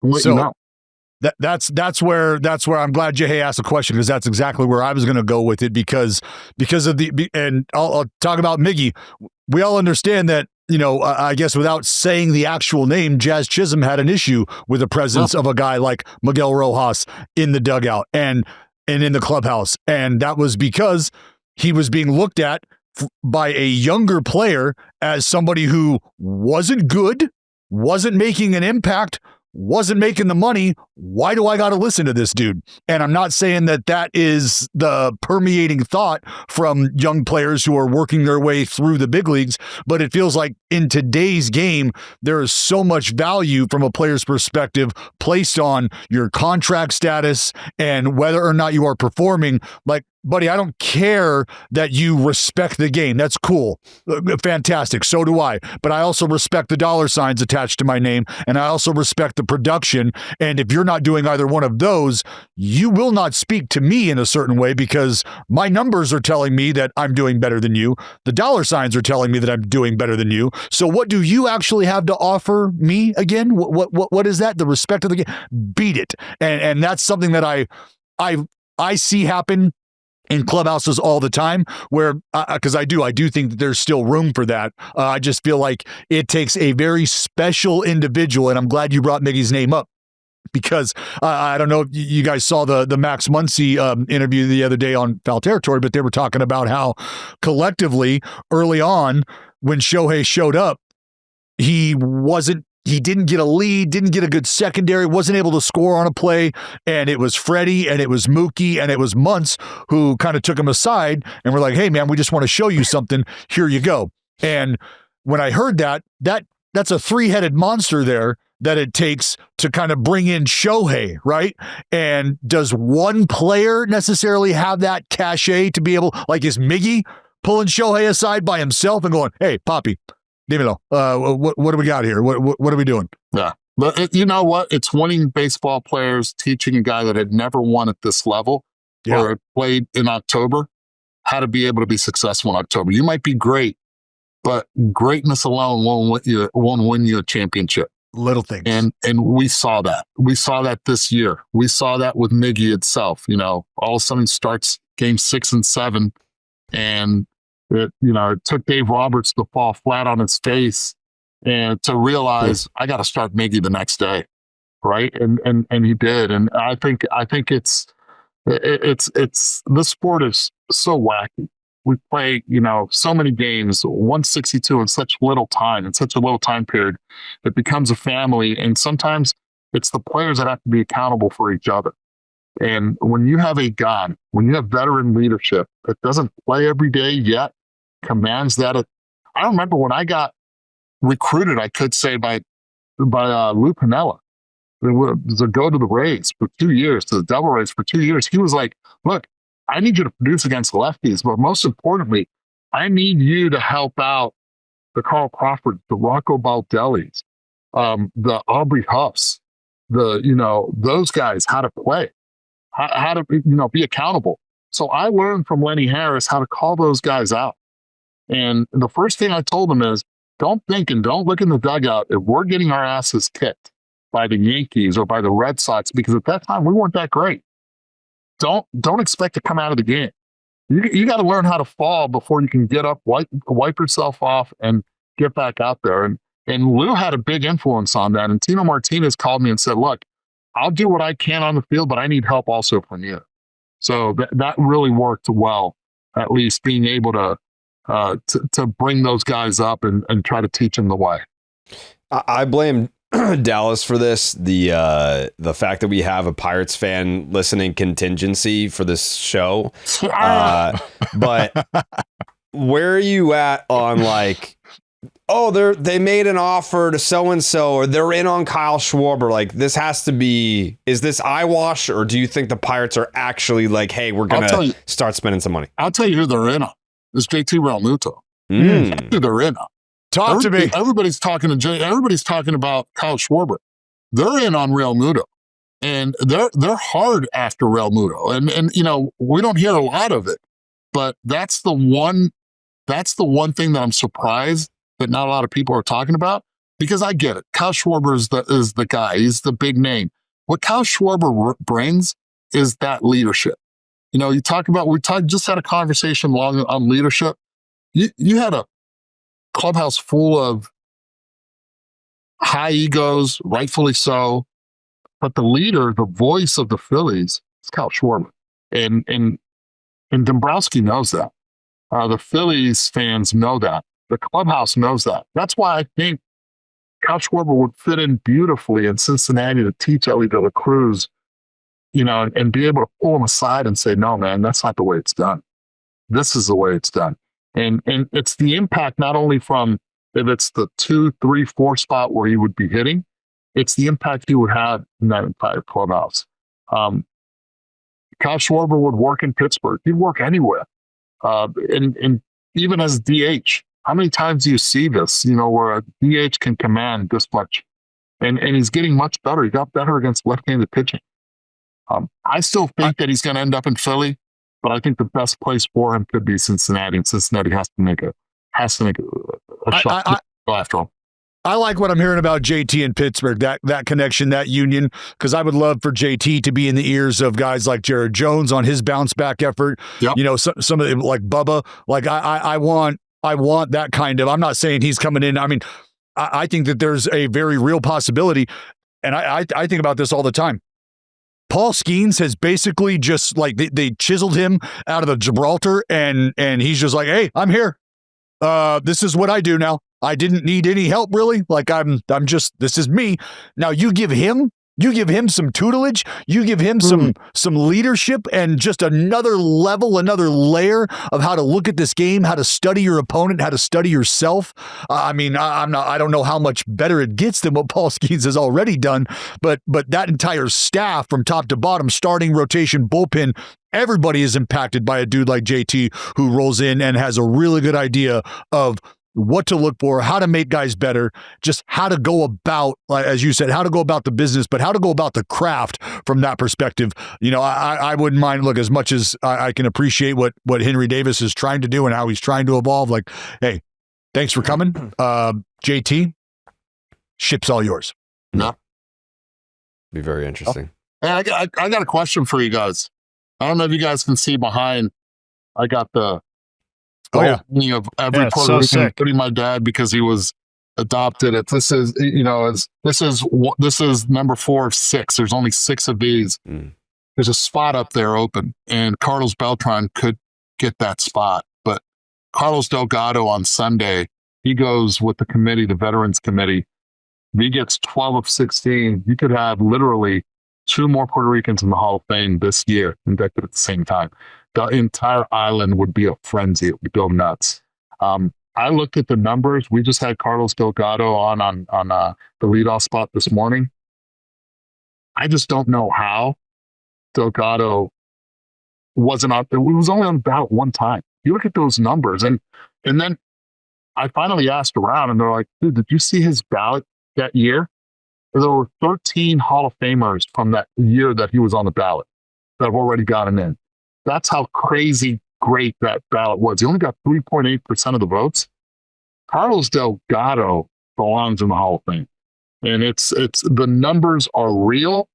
and let you know. That's where I'm glad Jay asked the question, because that's exactly where I was going to go with it, because of and I'll talk about Miggy. We all understand that, I guess without saying the actual name, Jazz Chisholm had an issue with the presence of a guy like Miguel Rojas in the dugout and in the clubhouse. And that was because he was being looked at by a younger player as somebody who wasn't good, wasn't making an impact, wasn't making the money. Why do I got to listen to this dude? And I'm not saying that is the permeating thought from young players who are working their way through the big leagues, but it feels like in today's game, there is so much value from a player's perspective placed on your contract status and whether or not you are performing. Like, buddy, I don't care that you respect the game. That's cool. Fantastic. So do I. But I also respect the dollar signs attached to my name, and I also respect the production. And if you're not doing either one of those, you will not speak to me in a certain way, because my numbers are telling me that I'm doing better than you. The dollar signs are telling me that I'm doing better than you. So what do you actually have to offer me again? What is that? The respect of the game? Beat it. And that's something that I see happen in clubhouses all the time, where because I do think that there's still room for that. I just feel like it takes a very special individual, and I'm glad you brought Miggy's name up, because I don't know if you guys saw the Max Muncy interview the other day on Foul Territory, but they were talking about how collectively early on when Shohei showed up, he didn't get a lead, didn't get a good secondary, wasn't able to score on a play. And it was Freddy and it was Mookie and it was Muntz who kind of took him aside and were like, hey, man, we just want to show you something. Here you go. And when I heard that's a three-headed monster there that it takes to kind of bring in Shohei, right? And does one player necessarily have that cachet to be able, like, is Miggy pulling Shohei aside by himself and going, hey, Poppy, dímelo. What do we got here? What are we doing? Yeah. But you know what? It's winning baseball players teaching a guy that had never won at this level or had played in October how to be able to be successful in October. You might be great, but greatness alone won't win you a championship. Little things. And we saw that. We saw that this year. We saw that with Miggy itself. All of a sudden starts game 6 and 7, and it took Dave Roberts to fall flat on his face and to realize I got to start Miggy the next day, right? And he did. And I think it's this sport is so wacky. We play so many games, 162 in such little time, in such a little time period. It becomes a family, and sometimes it's the players that have to be accountable for each other. And when you have when you have veteran leadership that doesn't play every day yet, commands that. I remember when I got recruited, I could say by Lou Piniella, to go to the Rays for 2 years, to the Devil Rays for 2 years. He was like, look, I need you to produce against lefties, but most importantly, I need you to help out the Carl Crawfords, the Rocco Baldellis, the Aubrey Huffs, those guys, how to play, how to be accountable. So I learned from Lenny Harris how to call those guys out. And the first thing I told him is, don't think and don't look in the dugout if we're getting our asses kicked by the Yankees or by the Red Sox, because at that time we weren't that great. Don't expect to come out of the game. You got to learn how to fall before you can get up, wipe yourself off, and get back out there. And Lou had a big influence on that. And Tino Martinez called me and said, look, I'll do what I can on the field, but I need help also from you. So that really worked well, at least being able to bring those guys up and try to teach them the way. I blame Dallas for this. The fact that we have a Pirates fan listening contingency for this show. But where are you at on like, oh, they made an offer to so-and-so, or they're in on Kyle Schwarber? Like, this has to be, is this eyewash, or do you think the Pirates are actually like, hey, we're going to start spending some money? I'll tell you who they're in on. is JT Realmuto. Mm. Who they're in on. Talk to me. Everybody's talking about Kyle Schwarber. They're in on Realmuto. And they're hard after Realmuto. And you know, we don't hear a lot of it, but that's the one thing that I'm surprised that not a lot of people are talking about, because I get it. Kyle Schwarber is the guy. He's the big name. What Kyle Schwarber brings is that leadership. You know, just had a conversation long on leadership. You had a clubhouse full of high egos, rightfully so, but the leader, the voice of the Phillies, is Kyle Schwarber, and Dombrowski knows that. The Phillies fans know that. The clubhouse knows that. That's why I think Kyle Schwarber would fit in beautifully in Cincinnati to teach Ellie De La Cruz, you know, and be able to pull him aside and say, no, man, that's not the way it's done. This is the way it's done. And it's the impact not only from if it's the 2, 3, 4 spot where he would be hitting, it's the impact he would have in that entire clubhouse. Kyle Schwarber would work in Pittsburgh. He'd work anywhere. And even as DH, how many times do you see this, you know, where a DH can command this much? And he's getting much better. He got better against left-handed pitching. I still think that he's going to end up in Philly, but I think the best place for him could be Cincinnati, and Cincinnati has to make a shot to go after him. I like what I'm hearing about JT in Pittsburgh, that connection, that union, because I would love for JT to be in the ears of guys like Jared Jones on his bounce back effort. Yep. You know, some of them like Bubba. Like I want that kind of. I'm not saying he's coming in. I mean, I think that there's a very real possibility, and I think about this all the time. Paul Skeens has basically just like they chiseled him out of the Gibraltar, and he's just like, hey, I'm here. This is what I do now. I didn't need any help, really. Like I'm just, this is me. Now you give him some tutelage, you give him some leadership, and just another level, another layer of how to look at this game, how to study your opponent, how to study yourself. I mean, I don't know how much better it gets than what Paul Skeens has already done, but that entire staff from top to bottom, starting, rotation, bullpen, everybody is impacted by a dude like JT who rolls in and has a really good idea of what to look for, how to make guys better, just how to go about, as you said, how to go about the business, but how to go about the craft from that perspective. You know, I wouldn't mind, look, as much as I can appreciate what Henry Davis is trying to do and how he's trying to evolve. Like, hey, thanks for coming. JT, ship's all yours. No. Be very interesting. Hey, I got a question for you guys. I don't know if you guys can see behind. I got the of every Puerto Rican, including my dad, because he was adopted. This is, you know, this is number 4 of 6. There's only 6 of these. There's a spot up there open, and Carlos Beltran could get that spot, but Carlos Delgado on Sunday, he goes with the committee, the Veterans Committee. If he gets 12 of 16, you could have literally 2 more Puerto Ricans in the Hall of Fame this year inducted at the same time. The entire island would be a frenzy. It would go nuts. I looked at the numbers. We just had Carlos Delgado on the leadoff spot this morning. I just don't know how Delgado wasn't on. It was only on the ballot one time. You look at those numbers, and then I finally asked around, and they're like, "Dude, did you see his ballot that year?" There were 13 Hall of Famers from that year that he was on the ballot that have already gotten in. That's how crazy great that ballot was. He only got 3.8% of the votes. Carlos Delgado belongs in the Hall of Fame. And it's the numbers are real.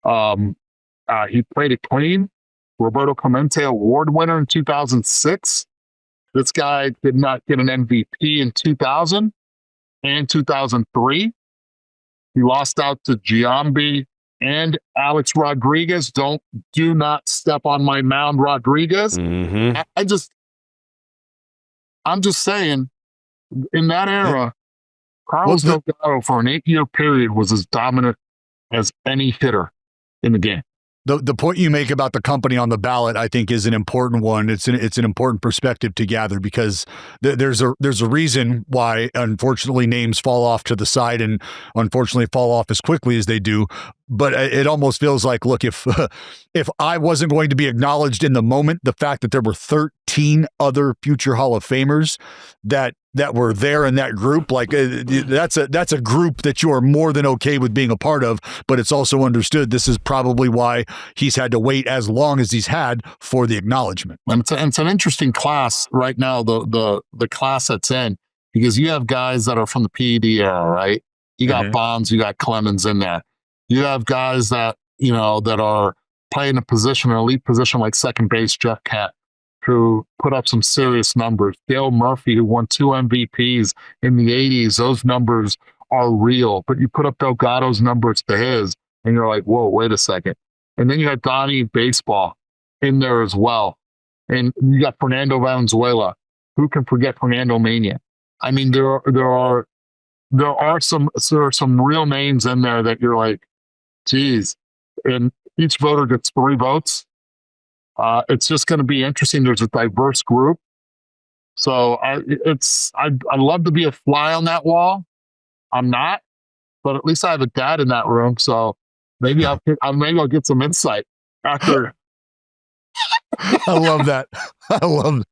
He played it clean. Roberto Clemente Award winner in 2006. This guy did not get an MVP in 2000 and 2003. He lost out to Giambi and Alex Rodriguez. Do not step on my mound, Rodriguez. Mm-hmm. I'm just saying, in that era, Carlos Delgado for an 8-year period was as dominant as any hitter in the game. the point you make about the company on the ballot, I think, is an important one. It's an important perspective to gather, because there's a reason why, unfortunately, names fall off to the side and unfortunately fall off as quickly as they do. But it almost feels like, look, if I wasn't going to be acknowledged in the moment, the fact that there were 13 other future Hall of Famers that were there in that group, like that's a group that you are more than okay with being a part of. But it's also understood this is probably why he's had to wait as long as he's had for the acknowledgement. And it's an interesting class right now, the class that's in, because you have guys that are from the PED era, right? You got Bonds, you got Clemens in there. You have guys that, that are playing a position, an elite position like second base, Jeff Kent, who put up some serious numbers. Dale Murphy, who won 2 MVPs in the 80s, those numbers are real. But you put up Delgado's numbers to his, and you're like, whoa, wait a second. And then you have Donnie Baseball in there as well. And you got Fernando Valenzuela. Who can forget Fernando Mania? I mean, there are some real names in there that you're like, geez. And each voter gets 3 votes. It's just going to be interesting. There's a diverse group. So I'd love to be a fly on that wall. I'm not, but at least I have a dad in that room. So maybe I'll get some insight after. I love that. I love it.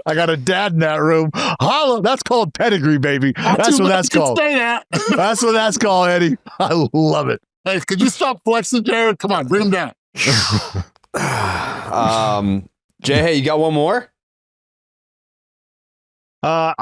I got a dad in that room. Holla, that's called pedigree, baby. That's what that's called. That's what that's called, Eddie. I love it. Hey, could you stop flexing, Jared? Come on, bring him down. Jay, hey, you got one more? I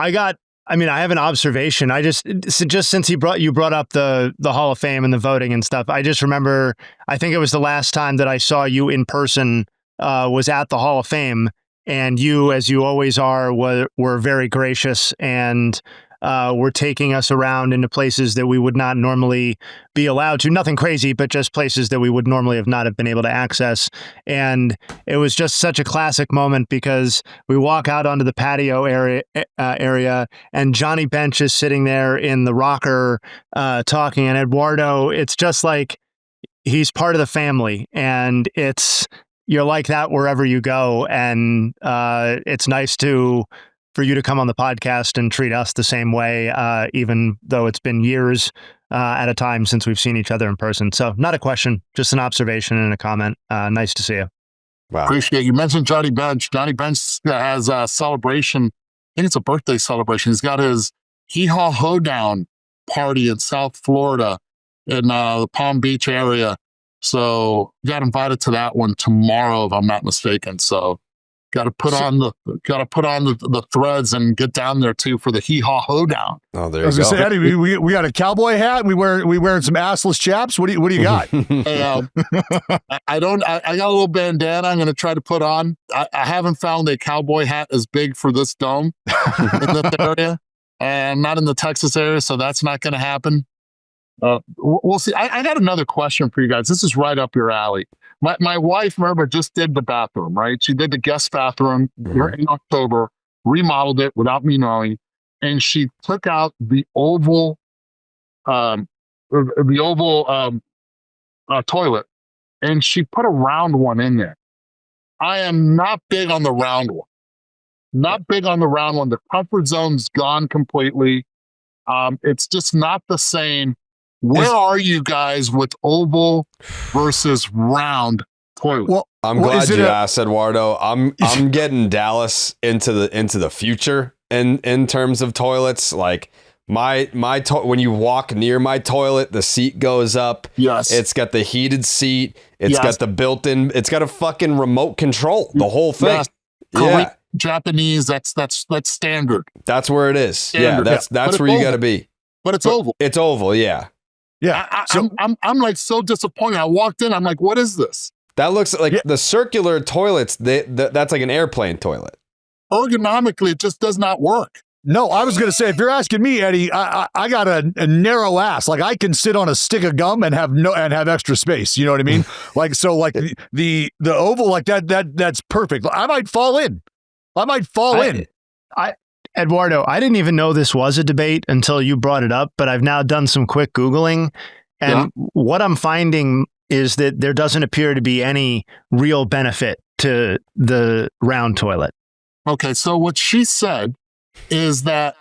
have an observation. Just since you brought up the Hall of Fame and the voting and stuff, I just remember, I think it was the last time that I saw you in person, was at the Hall of Fame, and you, as you always are, were very gracious and were taking us around into places that we would not normally be allowed to. Nothing crazy, but just places that we would normally not have been able to access. And it was just such a classic moment, because we walk out onto the patio area, and Johnny Bench is sitting there in the rocker talking. And Eduardo, it's just like he's part of the family, and you're like that wherever you go. And it's nice for you to come on the podcast and treat us the same way, even though it's been years at a time since we've seen each other in person. So not a question, just an observation and a comment. Nice to see you. Wow. Appreciate you mentioned Johnny Bench. Johnny Bench has a celebration. I think it's a birthday celebration. He's got his Hee-Haw Hoedown party in South Florida in the Palm Beach area. So got invited to that one tomorrow, if I'm not mistaken. So got to put on the threads and get down there too for the Hee-Haw Hoedown. Oh, there I was you go. gonna say, Eddie, we got a cowboy hat. We wearing some assless chaps. What do you got? Hey, I got a little bandana I'm going to try to put on. I haven't found a cowboy hat as big for this dome in this area, and not in the Texas area, so that's not going to happen. We'll see. I got another question for you guys. This is right up your alley. My wife, remember, just did the bathroom, right? She did the guest bathroom in October, remodeled it without me knowing, and she took out the oval toilet, and she put a round one in there. I am not big on the round one. Not big on the round one. The comfort zone's gone completely. It's just not the same. Where are you guys with oval versus round toilet? Well, I'm glad you asked, Eduardo. I'm getting Dallas into the future in terms of toilets. Like when you walk near my toilet, the seat goes up. Yes. It's got the heated seat. It's got the built-in. It's got a fucking remote control. The whole thing. Yes. Yeah. Japanese. That's standard. That's where it is. Standard. Yeah. That's where you got to be. But it's oval. It's oval. Yeah. Yeah. I'm like so disappointed. I walked in. I'm like, what is this? That looks like the circular toilets. That's like an airplane toilet. Ergonomically, it just does not work. No, I was going to say, if you're asking me, Eddie, I got a narrow ass. Like I can sit on a stick of gum and have extra space. You know what I mean? Like the oval like that's perfect. I might fall in. Eduardo, I didn't even know this was a debate until you brought it up, but I've now done some quick Googling, and what I'm finding is that there doesn't appear to be any real benefit to the round toilet. Okay, so what she said is that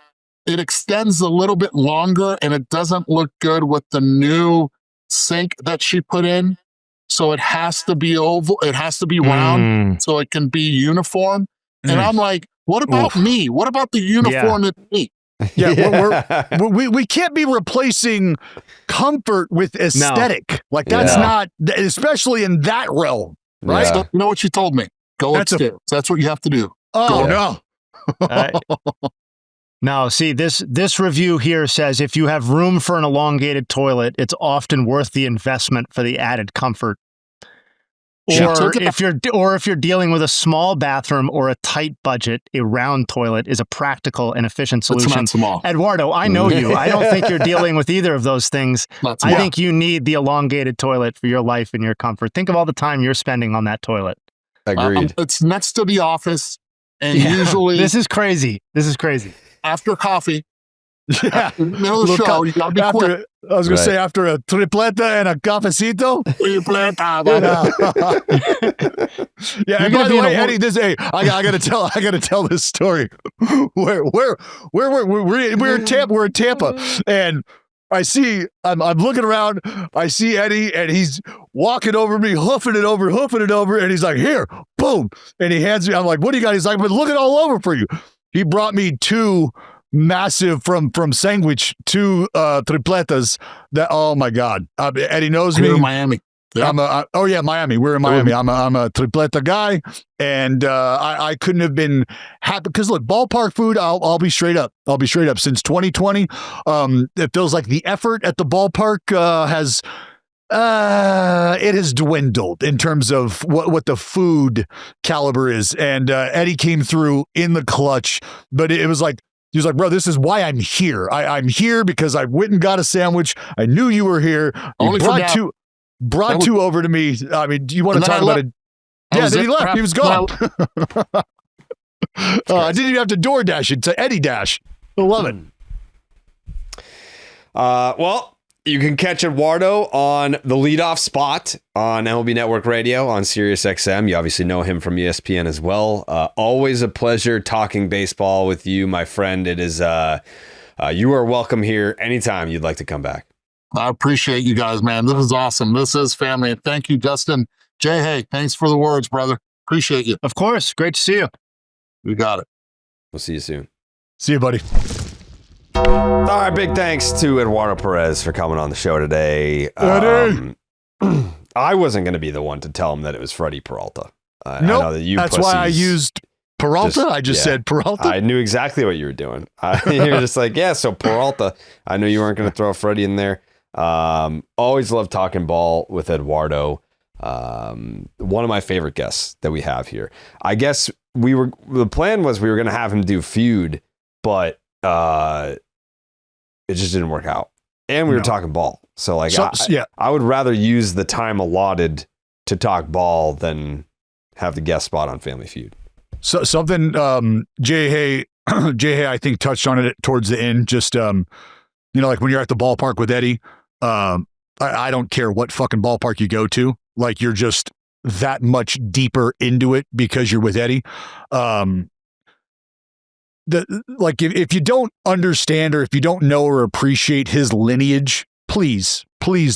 it extends a little bit longer and it doesn't look good with the new sink that she put in. So it has to be oval, it has to be round so it can be uniform. And I'm like, what about me? What about the uniformity? Yeah, we can't be replacing comfort with aesthetic. No. Like that's not, especially in that realm, right? Yeah. So, you know what she told me? Go upstairs. That's what you have to do. Oh Go. no. No, see, this review here says if you have room for an elongated toilet, it's often worth the investment for the added comfort. Or if you're dealing with a small bathroom or a tight budget, a round toilet is a practical and efficient solution. It's not small. Eduardo, I know you. I don't think you're dealing with either of those things. I think you need the elongated toilet for your life and your comfort. Think of all the time you're spending on that toilet. Agreed. It's next to the office, and usually This is crazy. after coffee, Yeah. middle of the show, you gotta be quick. I was going to say after a tripleta and a cafecito. Yeah, and by the way, Eddie, I gotta tell this story. We're in Tampa, and I'm looking around. I see Eddie, and he's walking over me, hoofing it over, and he's like, "Here, boom!" And he hands me. I'm like, "What do you got?" He's like, "I've been looking all over for you." He brought me two massive from Sandwich, two tripletas. That, oh my God, Eddie knows me. We're in Miami. Yeah. Miami. We're in Miami. I'm a tripleta guy, and I couldn't have been happy because look, ballpark food. I'll be straight up. Since 2020, it feels like the effort at the ballpark has dwindled in terms of what the food caliber is. And Eddie came through in the clutch, but it was like. He was like, "Bro, this is why I'm here. I'm here because I went and got a sandwich. I knew you were here. You brought two over to me. I mean, do you want to talk about it?" Yeah, then he left. He was gone. I didn't even have to DoorDash it. It's Eddie Dash. I love it. Well, you can catch Eduardo on the leadoff spot on MLB Network Radio on Sirius XM. You obviously know him from ESPN as well. Always a pleasure talking baseball with you, my friend. It is you are welcome here anytime you'd like to come back. I appreciate you guys, man. This is awesome. This is family. And thank you, Justin. Jay, hey, thanks for the words, brother. Appreciate you. Of course. Great to see you. You got it. We'll see you soon. See you, buddy. All right, big thanks to Eduardo Perez for coming on the show today. I wasn't going to be the one to tell him that it was Freddy Peralta. I know that that's why I used Peralta. I just said Peralta. I knew exactly what you were doing. You're just like, yeah, so Peralta. I knew you weren't going to throw Freddy in there. Always love talking ball with Eduardo. One of my favorite guests that we have here. I guess the plan was we were going to have him do Feud, but it just didn't work out. And we were talking ball. So like, I would rather use the time allotted to talk ball than have the guest spot on Family Feud. So something, Jay Hay, I think touched on it towards the end. Just, like when you're at the ballpark with Eddie, I don't care what fucking ballpark you go to. Like you're just that much deeper into it because you're with Eddie. If you don't understand or if you don't know or appreciate his lineage, please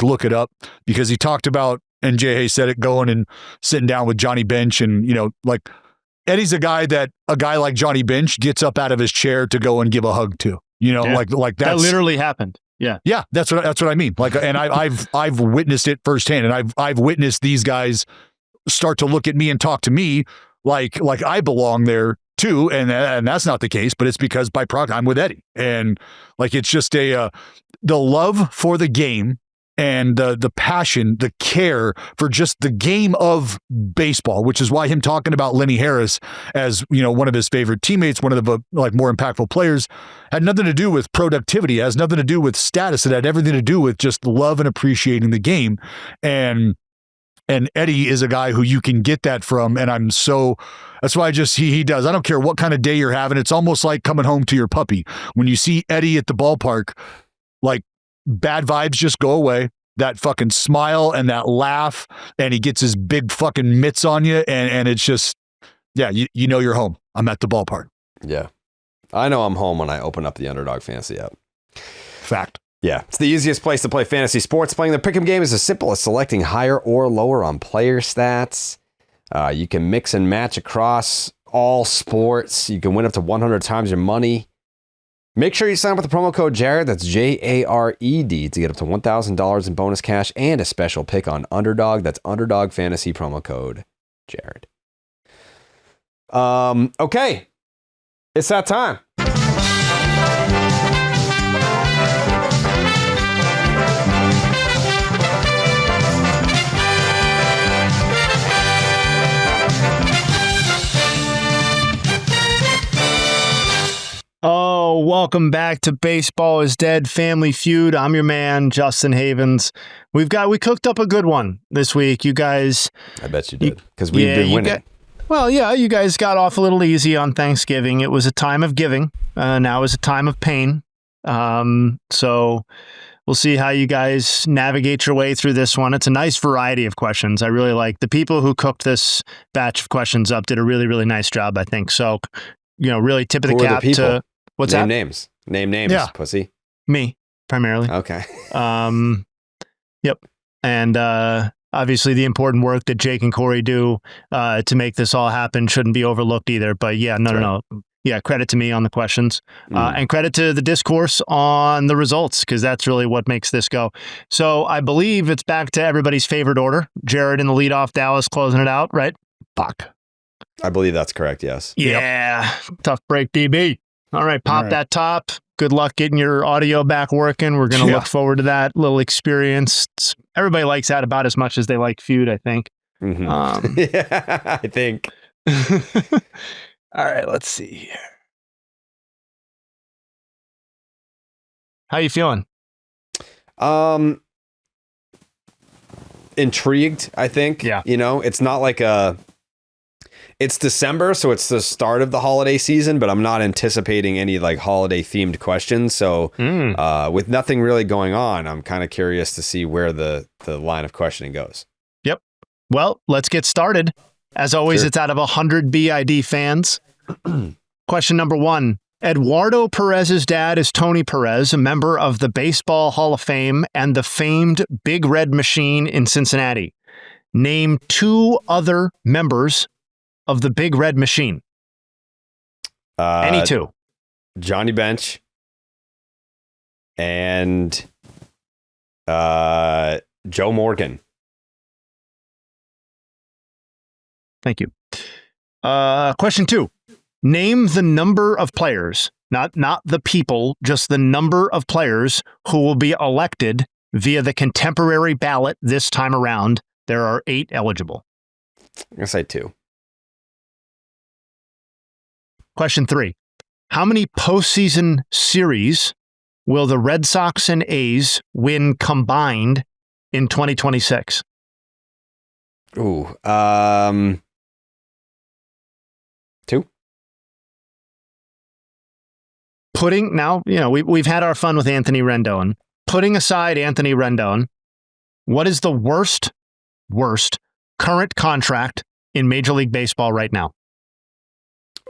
look it up, because he talked about, and Jay Hay said it, going and sitting down with Johnny Bench, and like Eddie's a guy like Johnny Bench gets up out of his chair to go and give a hug to. Like that literally happened. Yeah. Yeah, that's what I mean. Like, and I've witnessed it firsthand, and I've witnessed these guys start to look at me and talk to me like I belong there too, and that's not the case. But it's because by proxy I'm with Eddie, and like it's just the love for the game and the passion, the care for just the game of baseball, which is why him talking about Lenny Harris as one of his favorite teammates, one of the more impactful players, had nothing to do with productivity, has nothing to do with status. It had everything to do with just love and appreciating the game. And Eddie is a guy who you can get that from. And that's why he does. I don't care what kind of day you're having. It's almost like coming home to your puppy. When you see Eddie at the ballpark, like bad vibes just go away. that fucking smile and that laugh, and he gets his big fucking mitts on you, and it's just, yeah, you know you're home. I'm at the ballpark. Yeah. I know I'm home when I open up the Underdog Fantasy app. Fact. Yeah, it's the easiest place to play fantasy sports. Playing the pick'em game is as simple as selecting higher or lower on player stats. You can mix and match across all sports. You can win up to 100 times your money. Make sure you sign up with the promo code Jared. That's Jared to get up to $1,000 in bonus cash and a special pick on Underdog. That's Underdog Fantasy promo code Jared. Okay, it's that time. Oh, welcome back to Baseball is Dead Family Feud. I'm your man, Justin Havens. We cooked up a good one this week. You guys... I bet you did, because we've been winning. You guys got off a little easy on Thanksgiving. It was a time of giving. Now is a time of pain. So we'll see how you guys navigate your way through this one. It's a nice variety of questions. I really like the people who cooked this batch of questions up did a really, really nice job, I think. So, really tip of the cap to... What's Name that? names. Name names, yeah. Pussy. Me, primarily. Okay. Yep. And obviously the important work that Jake and Corey do to make this all happen shouldn't be overlooked either. But yeah, no. Yeah, credit to me on the questions. And credit to the discourse on the results, because that's really what makes this go. So I believe it's back to everybody's favorite order. Jared in the leadoff, Dallas closing it out, right? Fuck. I believe that's correct, yes. Yeah. Yep. Tough break, DB. All right, pop that top. Good luck getting your audio back working. We're going to look forward to that little experience. Everybody likes that about as much as they like Feud, I think. Mm-hmm. Yeah, I think. All right, let's see here. How you feeling? Intrigued, I think. Yeah. It's not like it's December, so it's the start of the holiday season, but I'm not anticipating any like holiday themed questions. So with nothing really going on, I'm kind of curious to see where the line of questioning goes. Yep. Well, let's get started. As always, It's out of 100 BID fans. Question number 1. Eduardo Perez's dad is Tony Perez, a member of the Baseball Hall of Fame and the famed Big Red Machine in Cincinnati. Name 2 other members of the Big Red Machine. Any 2. Johnny Bench and Joe Morgan. Thank you. Question 2. Name the number of players, not the people, just the number of players who will be elected via the contemporary ballot this time around. There are 8 eligible. I'm going to say 2. Question 3. How many postseason series will the Red Sox and A's win combined in 2026? Ooh, 2. We've had our fun with Anthony Rendon. Putting aside Anthony Rendon, what is the worst current contract in Major League Baseball right now?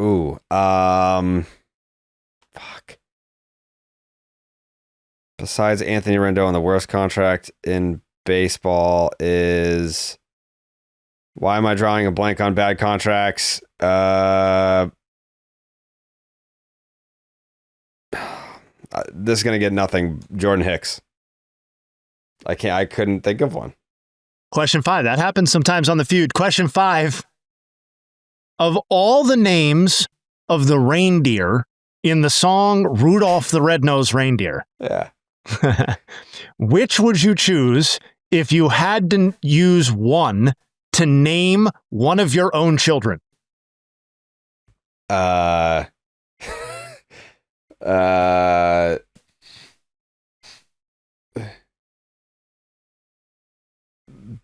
Ooh, fuck. Besides Anthony Rendon, the worst contract in baseball is... Why am I drawing a blank on bad contracts? This is going to get nothing. Jordan Hicks. I couldn't think of one. Question 5. That happens sometimes on the Feud. Question 5. Of all the names of the reindeer in the song Rudolph the Red-Nosed Reindeer, which would you choose if you had to use one to name one of your own children?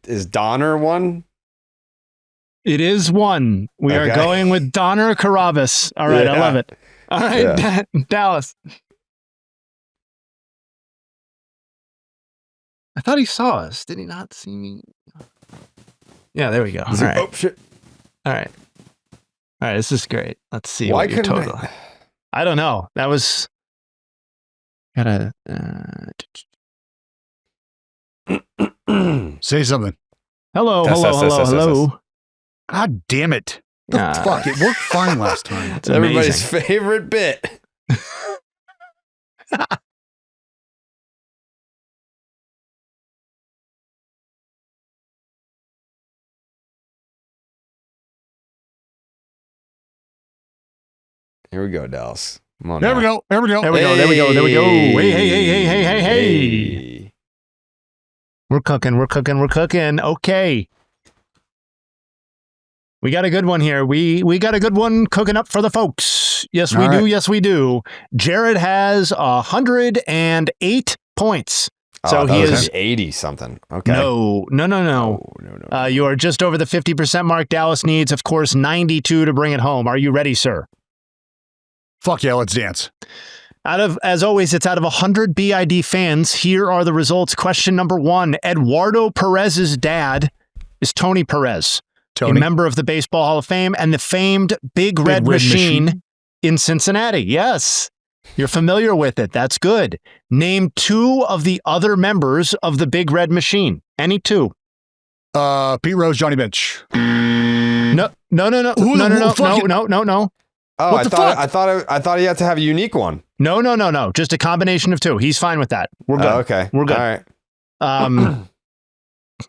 Is Donner one? It is one. We are going with Donner Carabas. All right, I love it. All right, Dallas. I thought he saw us. Did he not see me? Yeah, there we go. All right. Oh, shit. All right. All right, this is great. Let's see Why what your couldn't total. I don't know. That was gotta Say something. hello. God damn it. Fuck, it worked fine last time. It's Everybody's amazing. favorite bit. Here we go, Dallas. Come on. There now. we go. There we go. There we go. There we go. There we go. Hey. Hey. We're cooking. Okay. We got a good one here. We got a good one cooking up for the folks. Yes, we All do. right. Yes, we do. Jared has 108 points. So he is 80 something. Okay. No. No. You are just over the 50% mark. Dallas needs, of course, 92 to bring it home. Are you ready, sir? Fuck yeah, let's dance. As always, it's out of 100 BID fans. Here are the results. Question number 1. Eduardo Perez's dad is Tony Perez, a member of the Baseball Hall of Fame and the famed Big Red Machine in Cincinnati. Yes, you're familiar with it. That's good. Name 2 of the other members of the Big Red Machine. Any 2? Pete Rose, Johnny Bench. No. Oh, What the fuck? I thought he had to have a unique one. No. Just a combination of 2. He's fine with that. We're good. Okay. We're good. All right.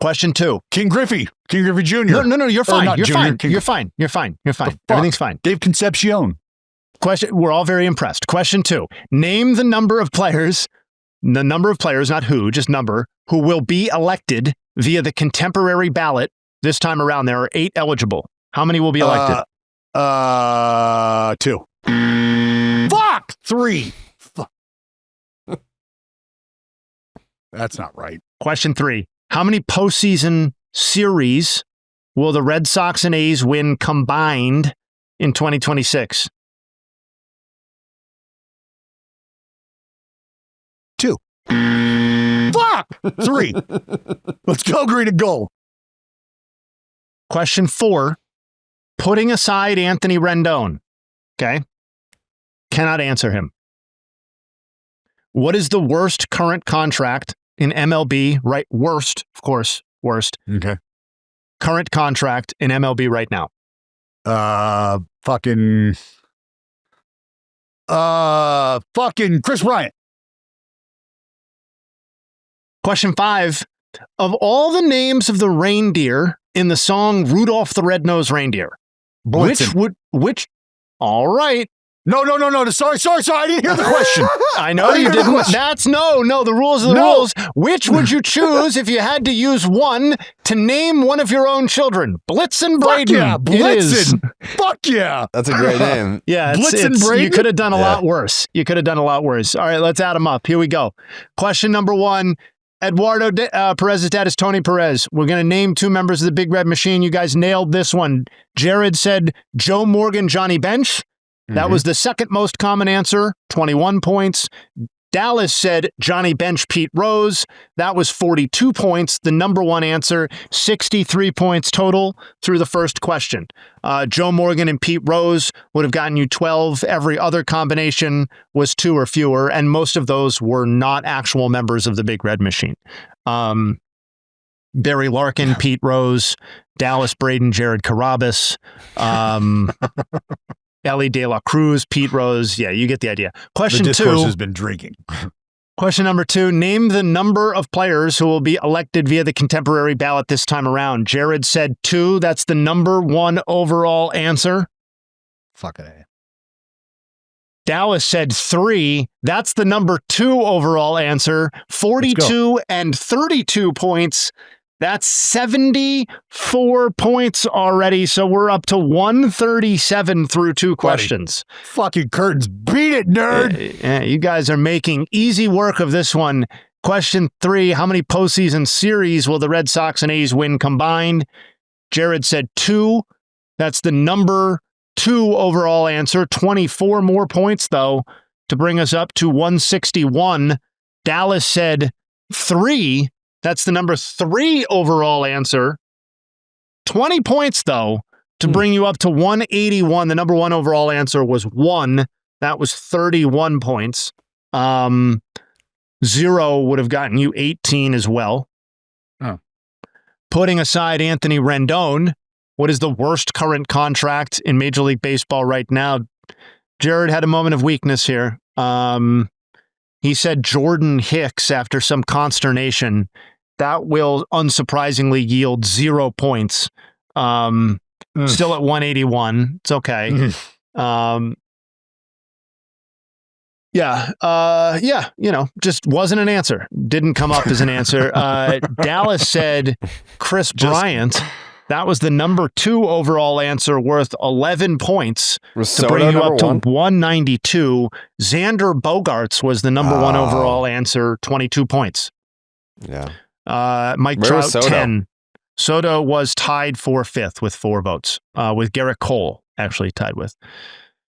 Question 2. King Griffey Jr. No, you're fine. not You're Junior, fine. King- You're fine. fuck? Everything's fine. Dave Concepcion. We're all very impressed. Question 2. Name the number of players, not who, just number, who will be elected via the contemporary ballot this time around. There are 8 eligible. How many will be elected? 2. Fuck! 3. Fuck. That's not right. Question 3. How many postseason series will the Red Sox and A's win combined in 2026? 2. Fuck! 3. Let's go green and gold. Question 4. Putting aside Anthony Rendon, okay? Cannot answer him. What is the worst current contract in MLB? Right, worst, of course, worst. Okay. Current contract in MLB right now. Fucking Chris Bryant. Question 5. Of all the names of the reindeer in the song Rudolph the Red-Nosed Reindeer, Blitzen. which, all right. No. Sorry. I didn't hear the question. I know you didn't. That's no. The rules are the rules. Which would you choose if you had to use one to name one of your own children? Blitzen Braden. Fuck yeah, It is. Blitzen. Fuck yeah. That's a great name. Yeah, Blitzen Braden? you could have done a lot worse. All right, let's add them up. Here we go. Question number 1. Eduardo Perez's dad is Tony Perez. We're going to name 2 members of the Big Red Machine. You guys nailed this one. Jared said Joe Morgan, Johnny Bench. That was the second most common answer, 21 points. Dallas said Johnny Bench, Pete Rose. That was 42 points. The number 1 answer, 63 points total through the first question. Joe Morgan and Pete Rose would have gotten you 12. Every other combination was 2 or fewer, and most of those were not actual members of the Big Red Machine. Barry Larkin, Pete Rose, Dallas Braden, Jared Carabas, Ellie De La Cruz, Pete Rose. Yeah, you get the idea. Question The discourse 2. has been drinking. Question number 2. Name the number of players who will be elected via the contemporary ballot this time around. Jared said 2. That's the number 1 overall answer. Fucking A. Dallas said 3. That's the number 2 overall answer. 42 and 32 points. That's 74 points already. So we're up to 137 through 2 questions. Fucking curtains. Beat it, nerd. You guys are making easy work of this one. Question 3. How many postseason series will the Red Sox and A's win combined? Jared said 2. That's the number 2 overall answer. 24 more points, though, to bring us up to 161. Dallas said 3. That's the number 3 overall answer. 20 points, though, to bring you up to 181. The number 1 overall answer was 1. That was 31 points. 0 would have gotten you 18 as well. Oh. Putting aside Anthony Rendon, what is the worst current contract in Major League Baseball right now? Jared had a moment of weakness here. He said Jordan Hicks after some consternation. That will unsurprisingly yield 0 points. Still at 181. It's okay. Just wasn't an answer. Didn't come up as an answer. Dallas said Chris Bryant. That was the number 2 overall answer, worth 11 points to bring you up to 192. Xander Bogaerts was the number 1 overall answer, 22 points. Yeah. Mike Trout, 10. Soto was tied for 5th with 4 votes, with Garrett Cole actually tied with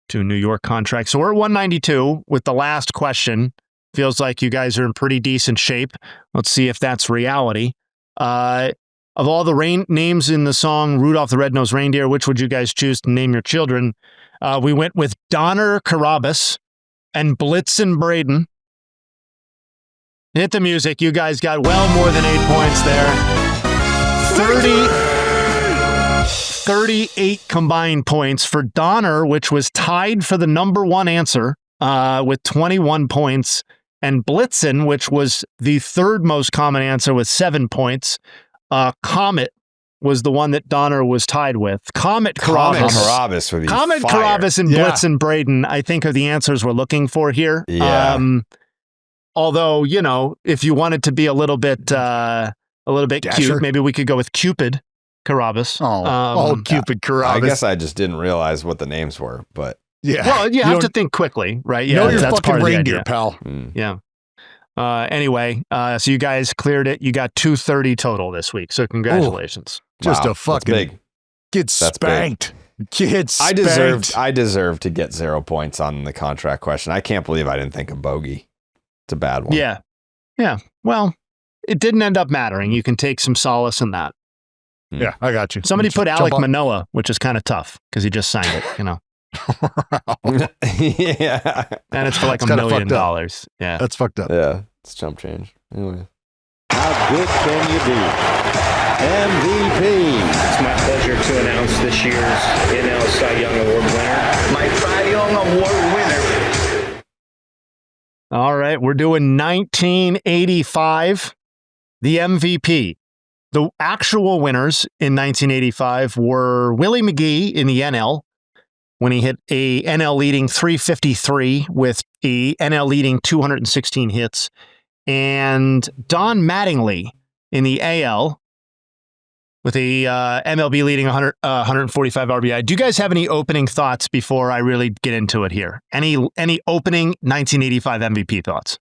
2 New York contracts. So we're at 192 with the last question. Feels like you guys are in pretty decent shape. Let's see if that's reality. Of all the names in the song Rudolph the Red-Nosed Reindeer, which would you guys choose to name your children? We went with Donner Carabas and Blitzen Braden. Hit the music. You guys got well more than 8 points there. 38 combined points for Donner, which was tied for the number 1 answer with 21 points, and Blitzen, which was the 3rd most common answer with 7 points. Comet was the one that Donner was tied with. Comet Carabas and Blitzen Braden, I think, are the answers we're looking for here. Yeah. Although, if you wanted to be a little bit cute, maybe we could go with Cupid Carabas. Cupid Carabas. I guess I just didn't realize what the names were, but yeah. Well, you have to think quickly, right? Yeah, know your that's fucking part of the reindeer, idea. pal. Yeah. Anyway, so you guys cleared it. You got 230 total this week. So congratulations. Just wow, a fucking big. Get spanked. Get spanked. I deserve to get 0 points on the contract question. I can't believe I didn't think of bogey. It's a bad one. Yeah. Well, it didn't end up mattering. You can take some solace in that. Yeah, I got you. Somebody put Alec Manoah, which is kind of tough because he just signed it, Yeah. And it's for like $1 million. Yeah. That's fucked up. Yeah. It's chump change. Anyway. How good can you be? MVP. It's my pleasure to announce this year's NL Cy Young Award winner. My Cy Young Award winner. All right. We're doing 1985, the MVP. The actual winners in 1985 were Willie McGee in the NL when he hit a NL leading 353 with a NL leading 216 hits, and Don Mattingly in the AL with a MLB leading 145 RBI. Do you guys have any opening thoughts before I really get into it here? Any opening 1985 MVP thoughts?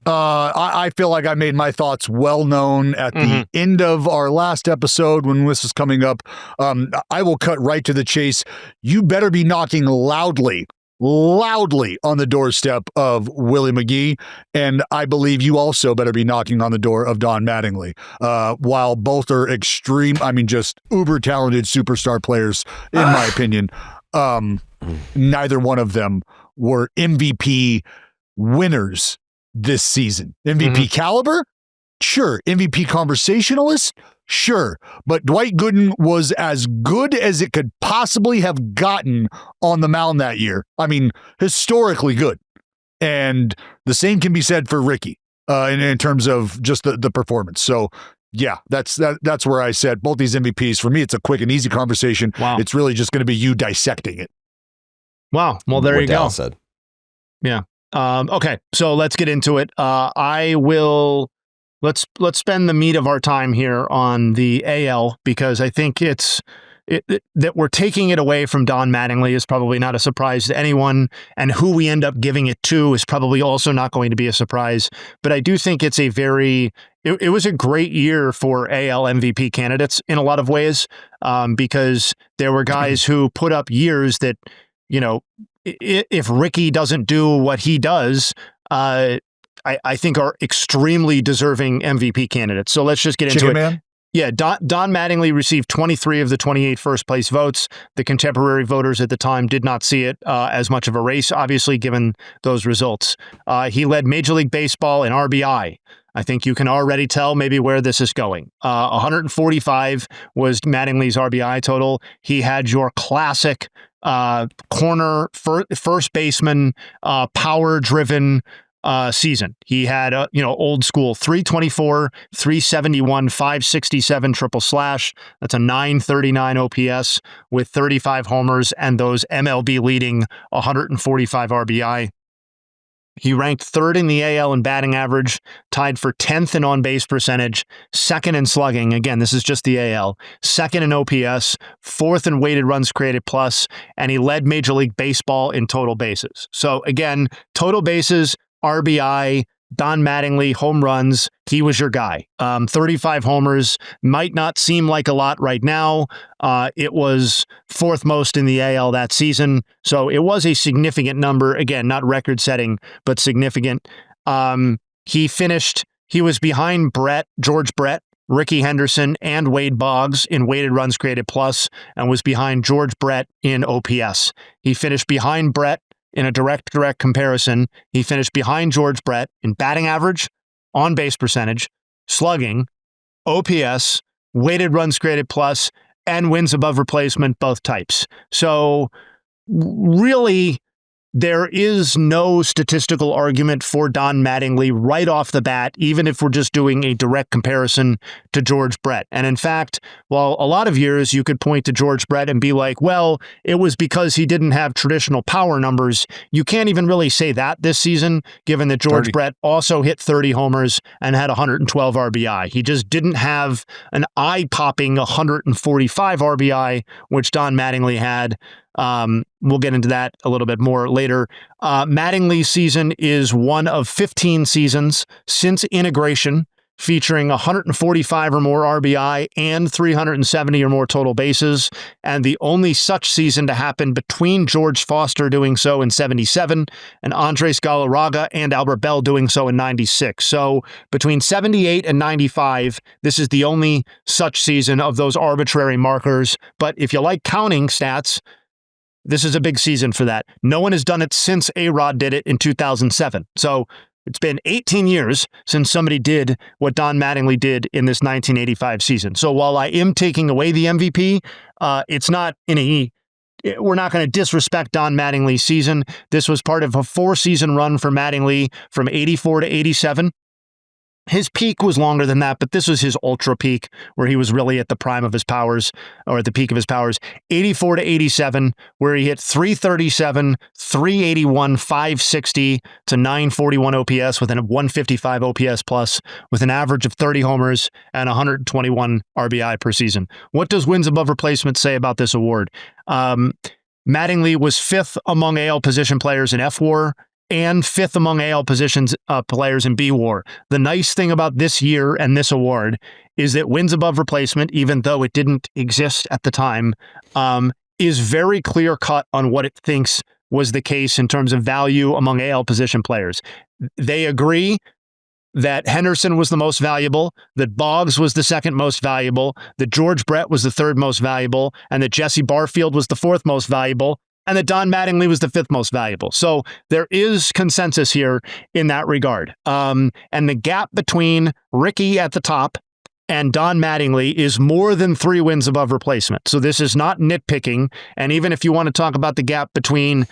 I feel like I made my thoughts well known at the end of our last episode when this is coming up. I will cut right to the chase. You better be knocking loudly on the doorstep of Willie McGee, and I believe you also better be knocking on the door of Don Mattingly. While both are just uber talented superstar players, in my opinion, neither one of them were MVP winners this season. MVP caliber? Sure. MVP conversationalist? Sure. But Dwight Gooden was as good as it could possibly have gotten on the mound that year. I mean, historically good. And the same can be said for Ricky in terms of just the performance. So yeah, that's where I said both these MVPs. For me, it's a quick and easy conversation. Wow. It's really just going to be you dissecting it. Wow. Well, there what you Dallas go. Said. Yeah. Okay, so let's get into it. Let's spend the meat of our time here on the AL because I think that we're taking it away from Don Mattingly is probably not a surprise to anyone, and who we end up giving it to is probably also not going to be a surprise. But I do think it's it was a great year for AL MVP candidates in a lot of ways because there were guys who put up years that, if Ricky doesn't do what he does, I think are extremely deserving MVP candidates. So let's just get into it. Man? Yeah, Don Mattingly received 23 of the 28 first-place votes. The contemporary voters at the time did not see it as much of a race, obviously, given those results. He led Major League Baseball in RBI. I think you can already tell maybe where this is going. 145 was Mattingly's RBI total. He had your classic corner first baseman, power-driven season. He had old school 324, 371, 567 triple slash. That's a 939 OPS with 35 homers and those MLB leading 145 RBI. He ranked third in the AL in batting average, tied for 10th in on-base percentage, second in slugging. Again, this is just the AL. Second in OPS, fourth in weighted runs created plus, and he led Major League Baseball in total bases. So again, total bases, RBI, Don Mattingly, home runs, he was your guy. 35 homers might not seem like a lot right now. It was fourth most in the AL that season. So it was a significant number. Again, not record-setting, but significant. He was behind George Brett, Ricky Henderson, and Wade Boggs in weighted runs created plus, and was behind George Brett in OPS. He finished behind Brett in a direct comparison. He finished behind George Brett in batting average, on-base percentage, slugging, OPS, weighted runs created plus, and wins above replacement, both types. So really, there is no statistical argument for Don Mattingly right off the bat, even if we're just doing a direct comparison to George Brett. And in fact, while a lot of years you could point to George Brett and be like, well, it was because he didn't have traditional power numbers, you can't even really say that this season, given that George Brett also hit 30 homers and had 112 RBI. He just didn't have an eye-popping 145 RBI, which Don Mattingly had. We'll get into that a little bit more later. Mattingly's season is one of 15 seasons since integration, featuring 145 or more RBI and 370 or more total bases, and the only such season to happen between George Foster doing so in 77 and Andres Galarraga and Albert Bell doing so in 96. So between 78 and 95, this is the only such season of those arbitrary markers. But if you like counting stats, this is a big season for that. No one has done it since A-Rod did it in 2007. So it's been 18 years since somebody did what Don Mattingly did in this 1985 season. So while I am taking away the MVP, it's not we're not going to disrespect Don Mattingly's season. This was part of a 4-season run for Mattingly from 84 to 87. His peak was longer than that, but this was his ultra peak where he was really at the prime of his powers, or at the peak of his powers. 84 to 87, where he hit 337, 381, 560 to 941 OPS with a 155 OPS plus, with an average of 30 homers and 121 RBI per season. What does wins above replacement say about this award? Mattingly was 5th among AL position players in F-WAR, and 5th among AL positions players in B-WAR. The nice thing about this year and this award is that wins above replacement, even though it didn't exist at the time, is very clear cut on what it thinks was the case in terms of value among AL position players. They agree that Henderson was the most valuable, that Boggs was the second most valuable, that George Brett was the third most valuable, and that Jesse Barfield was the fourth most valuable, and that Don Mattingly was the 5th most valuable. So there is consensus here in that regard. And the gap between Ricky at the top and Don Mattingly is more than 3 wins above replacement. So this is not nitpicking. And even if you want to talk about the gap between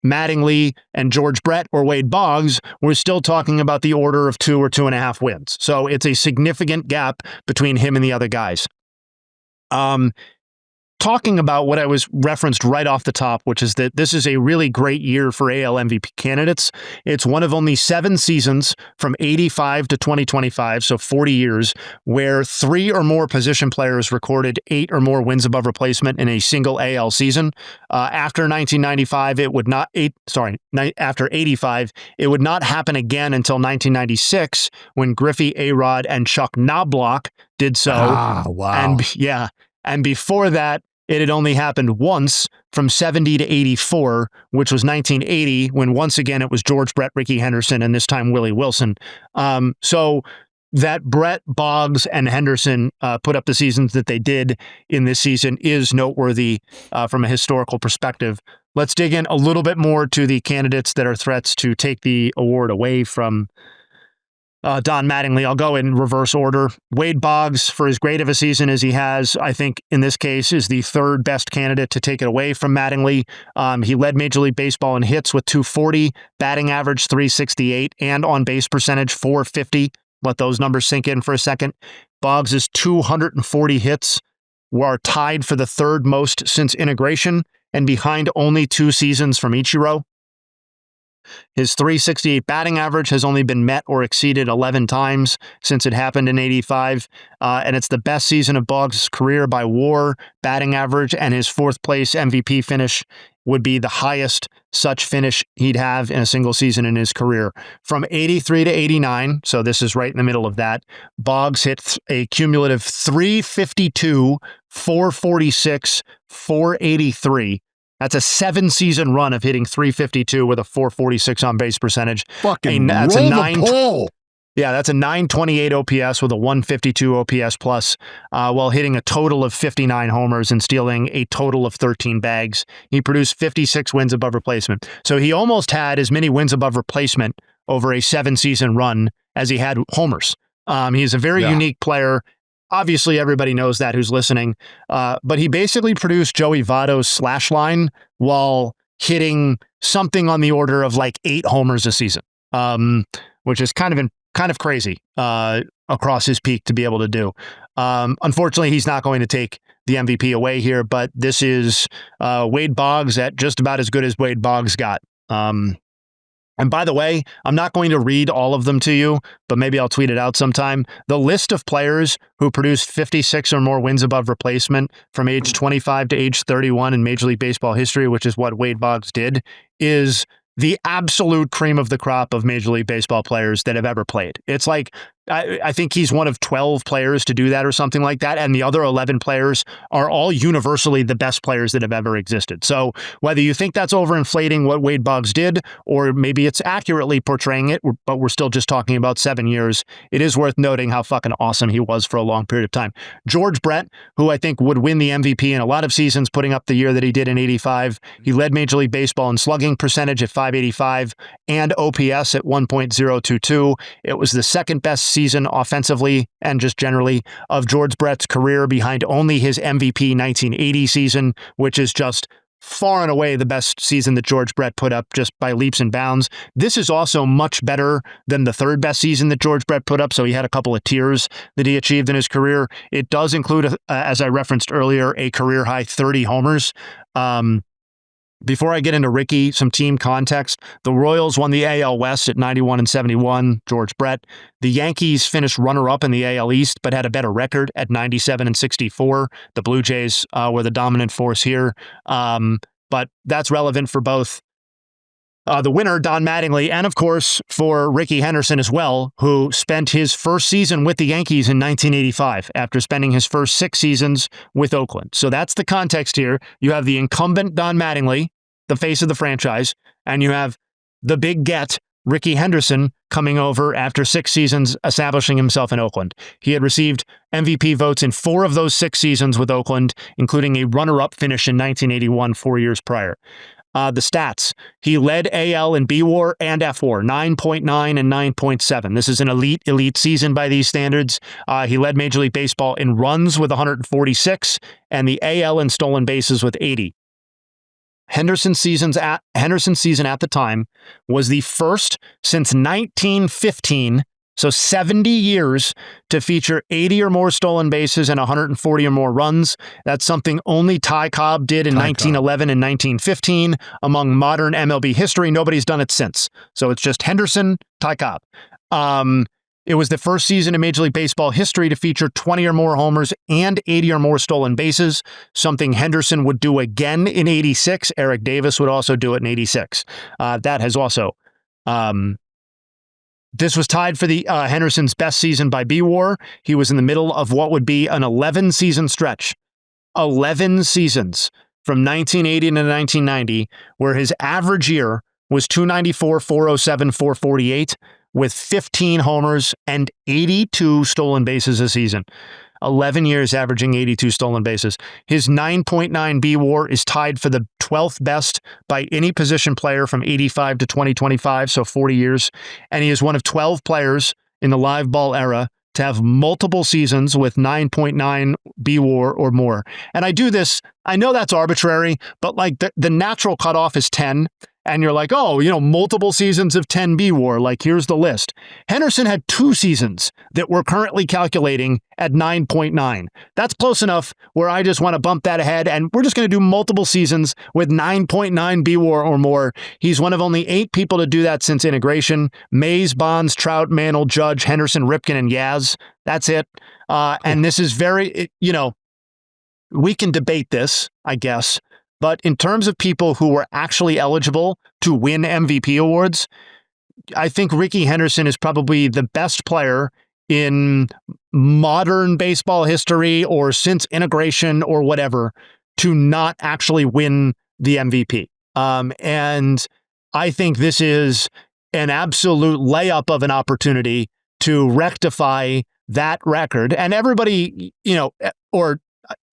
Mattingly and George Brett or Wade Boggs, we're still talking about the order of 2 or 2.5 wins. So it's a significant gap between him and the other guys. Talking about what I was referenced right off the top, which is that this is a really great year for AL MVP candidates. It's one of only 7 seasons from 85 to 2025, so 40 years, where 3 or more position players recorded 8 or more wins above replacement in a single AL season. After 1995, it would not. After 85, it would not happen again until 1996, when Griffey, A-Rod, and Chuck Knobloch did so. Wow! And before that, It had only happened once from 70 to 84, which was 1980, when once again it was George Brett, Rickey Henderson, and this time Willie Wilson. So that Brett, Boggs, and Henderson put up the seasons that they did in this season is noteworthy from a historical perspective. Let's dig in a little bit more to the candidates that are threats to take the award away from Don Mattingly. I'll go in reverse order. Wade Boggs, for as great of a season as he has, I think in this case is the third best candidate to take it away from Mattingly. He led Major League Baseball in hits with 240, batting average 368, and on base percentage 450. Let those numbers sink in for a second. Boggs' 240 hits were tied for the third most since integration and behind only 2 seasons from Ichiro. His 368 batting average has only been met or exceeded 11 times since it happened in 85, and it's the best season of Boggs' career by WAR, batting average, and his 4th place MVP finish would be the highest such finish he'd have in a single season in his career. From 83 to 89, so this is right in the middle of that, Boggs hit a cumulative 352, 446, 483. That's a 7-season run of hitting 352 with a 446 on base percentage. Fucking that's roll the pole. Yeah, that's a 928 OPS with a 152 OPS plus, while hitting a total of 59 homers and stealing a total of 13 bags. He produced 56 wins above replacement. So he almost had as many wins above replacement over a 7-season run as he had homers. He's a very unique player. Obviously, everybody knows that who's listening, but he basically produced Joey Votto's slash line while hitting something on the order of like 8 homers a season, which is kind of crazy across his peak to be able to do. Unfortunately, he's not going to take the MVP away here, but this is Wade Boggs at just about as good as Wade Boggs got. And by the way, I'm not going to read all of them to you, but maybe I'll tweet it out sometime. The list of players who produced 56 or more wins above replacement from age 25 to age 31 in Major League Baseball history, which is what Wade Boggs did, is the absolute cream of the crop of Major League Baseball players that have ever played. It's like, I think he's one of 12 players to do that or something like that. And the other 11 players are all universally the best players that have ever existed. So whether you think that's overinflating what Wade Boggs did, or maybe it's accurately portraying it, but we're still just talking about 7 years, it is worth noting how fucking awesome he was for a long period of time. George Brett, who I think would win the MVP in a lot of seasons, putting up the year that he did in 85. He led Major League Baseball in slugging percentage at .585 and OPS at 1.022. It was the second best season offensively and just generally of George Brett's career, behind only his MVP 1980 season, which is just far and away the best season that George Brett put up just by leaps and bounds. This is also much better than the third best season that George Brett put up, so he had a couple of tiers that he achieved in his career. It does include, as I referenced earlier, a career-high 30 homers. Before I get into Rickey, some team context. The Royals won the AL West at 91 and 71, George Brett. The Yankees finished runner-up in the AL East, but had a better record at 97 and 64. The Blue Jays were the dominant force here. But that's relevant for both the winner, Don Mattingly, and of course for Rickey Henderson as well, who spent his first season with the Yankees in 1985 after spending his first 6 seasons with Oakland. So that's the context here. You have the incumbent Don Mattingly, the face of the franchise, and you have the big get, Rickey Henderson, coming over after 6 seasons establishing himself in Oakland. He had received MVP votes in 4 of those 6 seasons with Oakland, including a runner-up finish in 1981, 4 years prior. The stats. He led AL in B-WAR and F-WAR, 9.9 and 9.7. This is an elite season by these standards. He led Major League Baseball in runs with 146 and the AL in stolen bases with 80. Henderson's season at the time was the first since 1915, so 70 years, to feature 80 or more stolen bases and 140 or more runs. That's something only Ty Cobb did in 1911 and 1915. Among modern MLB history, nobody's done it since. So it's just Henderson, Ty Cobb. It was the first season in Major League Baseball history to feature 20 or more homers and 80 or more stolen bases, something Henderson would do again in 86. Eric Davis would also do it in 86. That has also... This was tied for the Henderson's best season by B-WAR. He was in the middle of what would be an 11-season stretch 11 seasons from 1980 to 1990 where his average year was 294, 407, 448 with 15 homers and 82 stolen bases a season. 11 years averaging 82 stolen bases. His 9.9 B-WAR is tied for the 12th best by any position player from 85 to 2025, so 40 years. And he is one of 12 players in the live ball era to have multiple seasons with 9.9 B-WAR or more. And I do this, I know that's arbitrary, but like the natural cutoff is 10. And you're like, oh, multiple seasons of 10 B-WAR. Like, here's the list. Henderson had 2 seasons that we're currently calculating at 9.9. That's close enough where I just want to bump that ahead. And we're just going to do multiple seasons with 9.9 B-WAR or more. He's one of only 8 people to do that since integration. Mays, Bonds, Trout, Mantle, Judge, Henderson, Ripken, and Yaz. That's it. And this is we can debate this, I guess. But in terms of people who were actually eligible to win MVP awards, I think Rickey Henderson is probably the best player in modern baseball history or since integration or whatever to not actually win the MVP. And I think this is an absolute layup of an opportunity to rectify that record. And everybody, or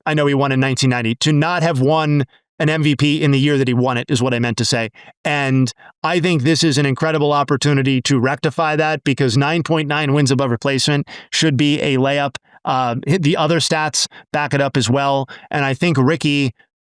I know he won in 1990, to not have won an MVP in the year that he won it is what I meant to say. And I think this is an incredible opportunity to rectify that because 9.9 wins above replacement should be a layup. The other stats back it up as well. And I think Rickey,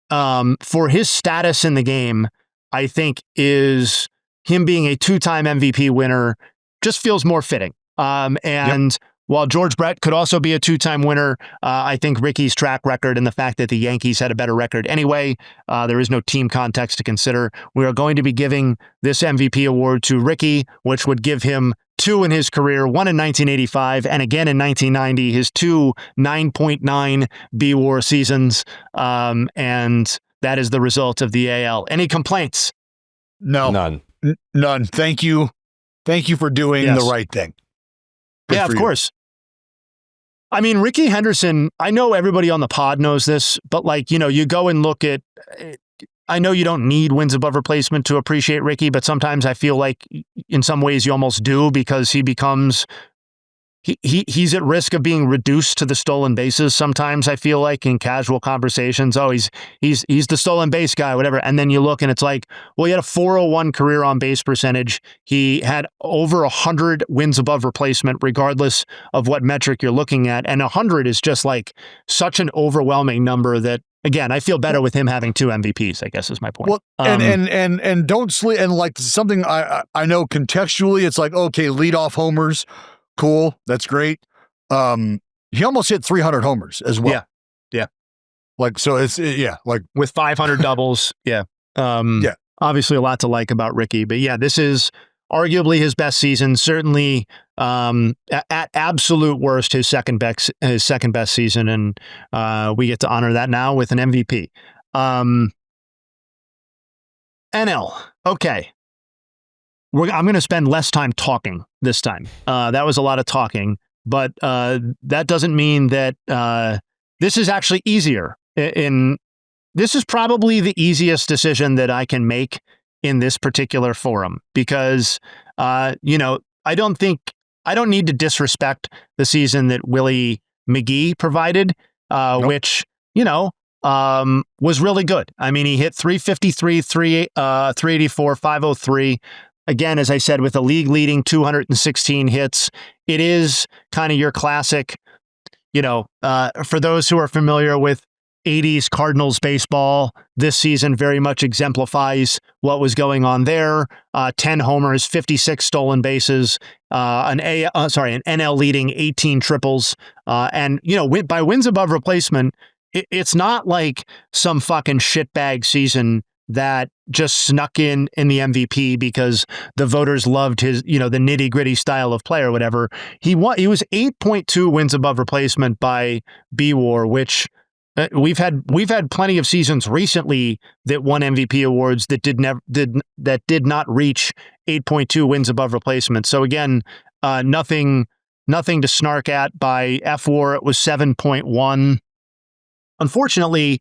for his status in the game, I think is him being a 2-time MVP winner just feels more fitting. While George Brett could also be a 2-time winner, I think Rickey's track record and the fact that the Yankees had a better record anyway, there is no team context to consider. We are going to be giving this MVP award to Rickey, which would give him 2 in his career, 1 in 1985, and again in 1990, his 2 9.9 B-WAR seasons. And that is the result of the AL. Any complaints? No. None. Thank you. Thank you for doing the right thing. Yeah, of course. I mean, Rickey Henderson, I know everybody on the pod knows this, but you go and look at, I know you don't need wins above replacement to appreciate Rickey, but sometimes I feel like in some ways you almost do because he becomes, he's at risk of being reduced to the stolen bases. Sometimes I feel like in casual conversations, oh, he's the stolen base guy, whatever. And then you look and it's like, well, he had a 401 career on base percentage. He had over 100 wins above replacement, regardless of what metric you're looking at. And 100 is just like such an overwhelming number that, again, I feel better with him having 2 MVPs, I guess is my point. Well, and don't sleep. And like something I know contextually, it's like, okay, leadoff homers. Cool. That's great. He almost hit 300 homers as well. Yeah. Like, so like with 500 doubles. Yeah. Obviously a lot to like about Rickey, but yeah, this is arguably his best season. Certainly, at absolute worst, his second best season. And, we get to honor that now with an MVP. NL. Okay. I'm going to spend less time talking this time. That was a lot of talking, but that doesn't mean that this is actually easier. This is probably the easiest decision that I can make in this particular forum because, I don't need to disrespect the season that Willie McGee provided, which, was really good. I mean, he hit 353, 384, 503. Again, as I said, with a league-leading 216 hits, it is kind of your classic, for those who are familiar with 80s Cardinals baseball, this season very much exemplifies what was going on there. 10 homers, 56 stolen bases, an NL leading 18 triples. And, by wins above replacement, it's not like some fucking shitbag season that just snuck in the MVP because the voters loved his, the nitty gritty style of play or whatever. He was 8.2 wins above replacement by B-WAR, which we've had plenty of seasons recently that won MVP awards that did not reach 8.2 wins above replacement. So again, nothing to snark at. By F-WAR, it was 7.1. unfortunately,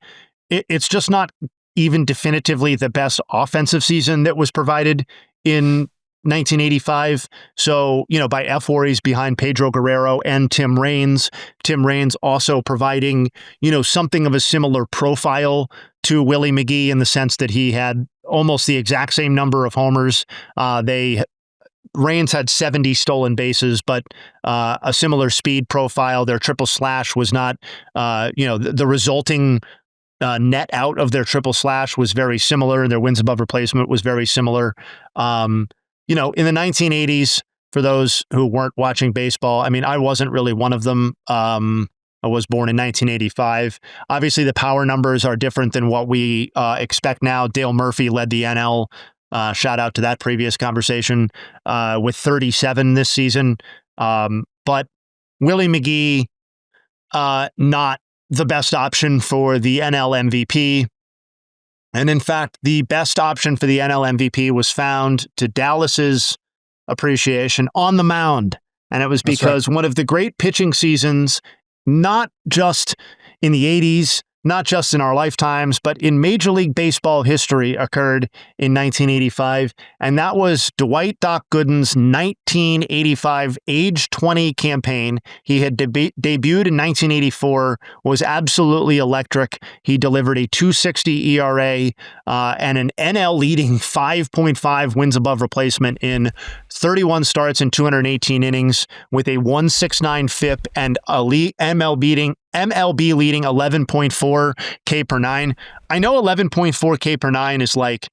it's just not even definitively the best offensive season that was provided in 1985. So, by F4, he's behind Pedro Guerrero and Tim Raines. Tim Raines also providing, something of a similar profile to Willie McGee in the sense that he had almost the exact same number of homers. Raines had 70 stolen bases, but a similar speed profile. Their triple slash was not, the resulting net out of their triple slash was very similar, and their wins above replacement was very similar. In the 1980s, for those who weren't watching baseball, I mean, I wasn't really one of them. I was born in 1985. Obviously, the power numbers are different than what we expect now. Dale Murphy led the NL. Shout out to that previous conversation with 37 this season. But Willie McGee, not the best option for the NL MVP. And in fact, the best option for the NL MVP was found to Dallas's appreciation on the mound. And it was because one of the great pitching seasons, not just in the 80s, not just in our lifetimes, but in Major League Baseball history, occurred in 1985. And that was Dwight Doc Gooden's 1985 age 20 campaign. He had debuted in 1984, was absolutely electric. He delivered a 2.60 ERA and an NL leading 5.5 wins above replacement in 31 starts and 218 innings with a 1.69 FIP and a MLB leading 11.4 K per nine. I know 11.4 K per nine is like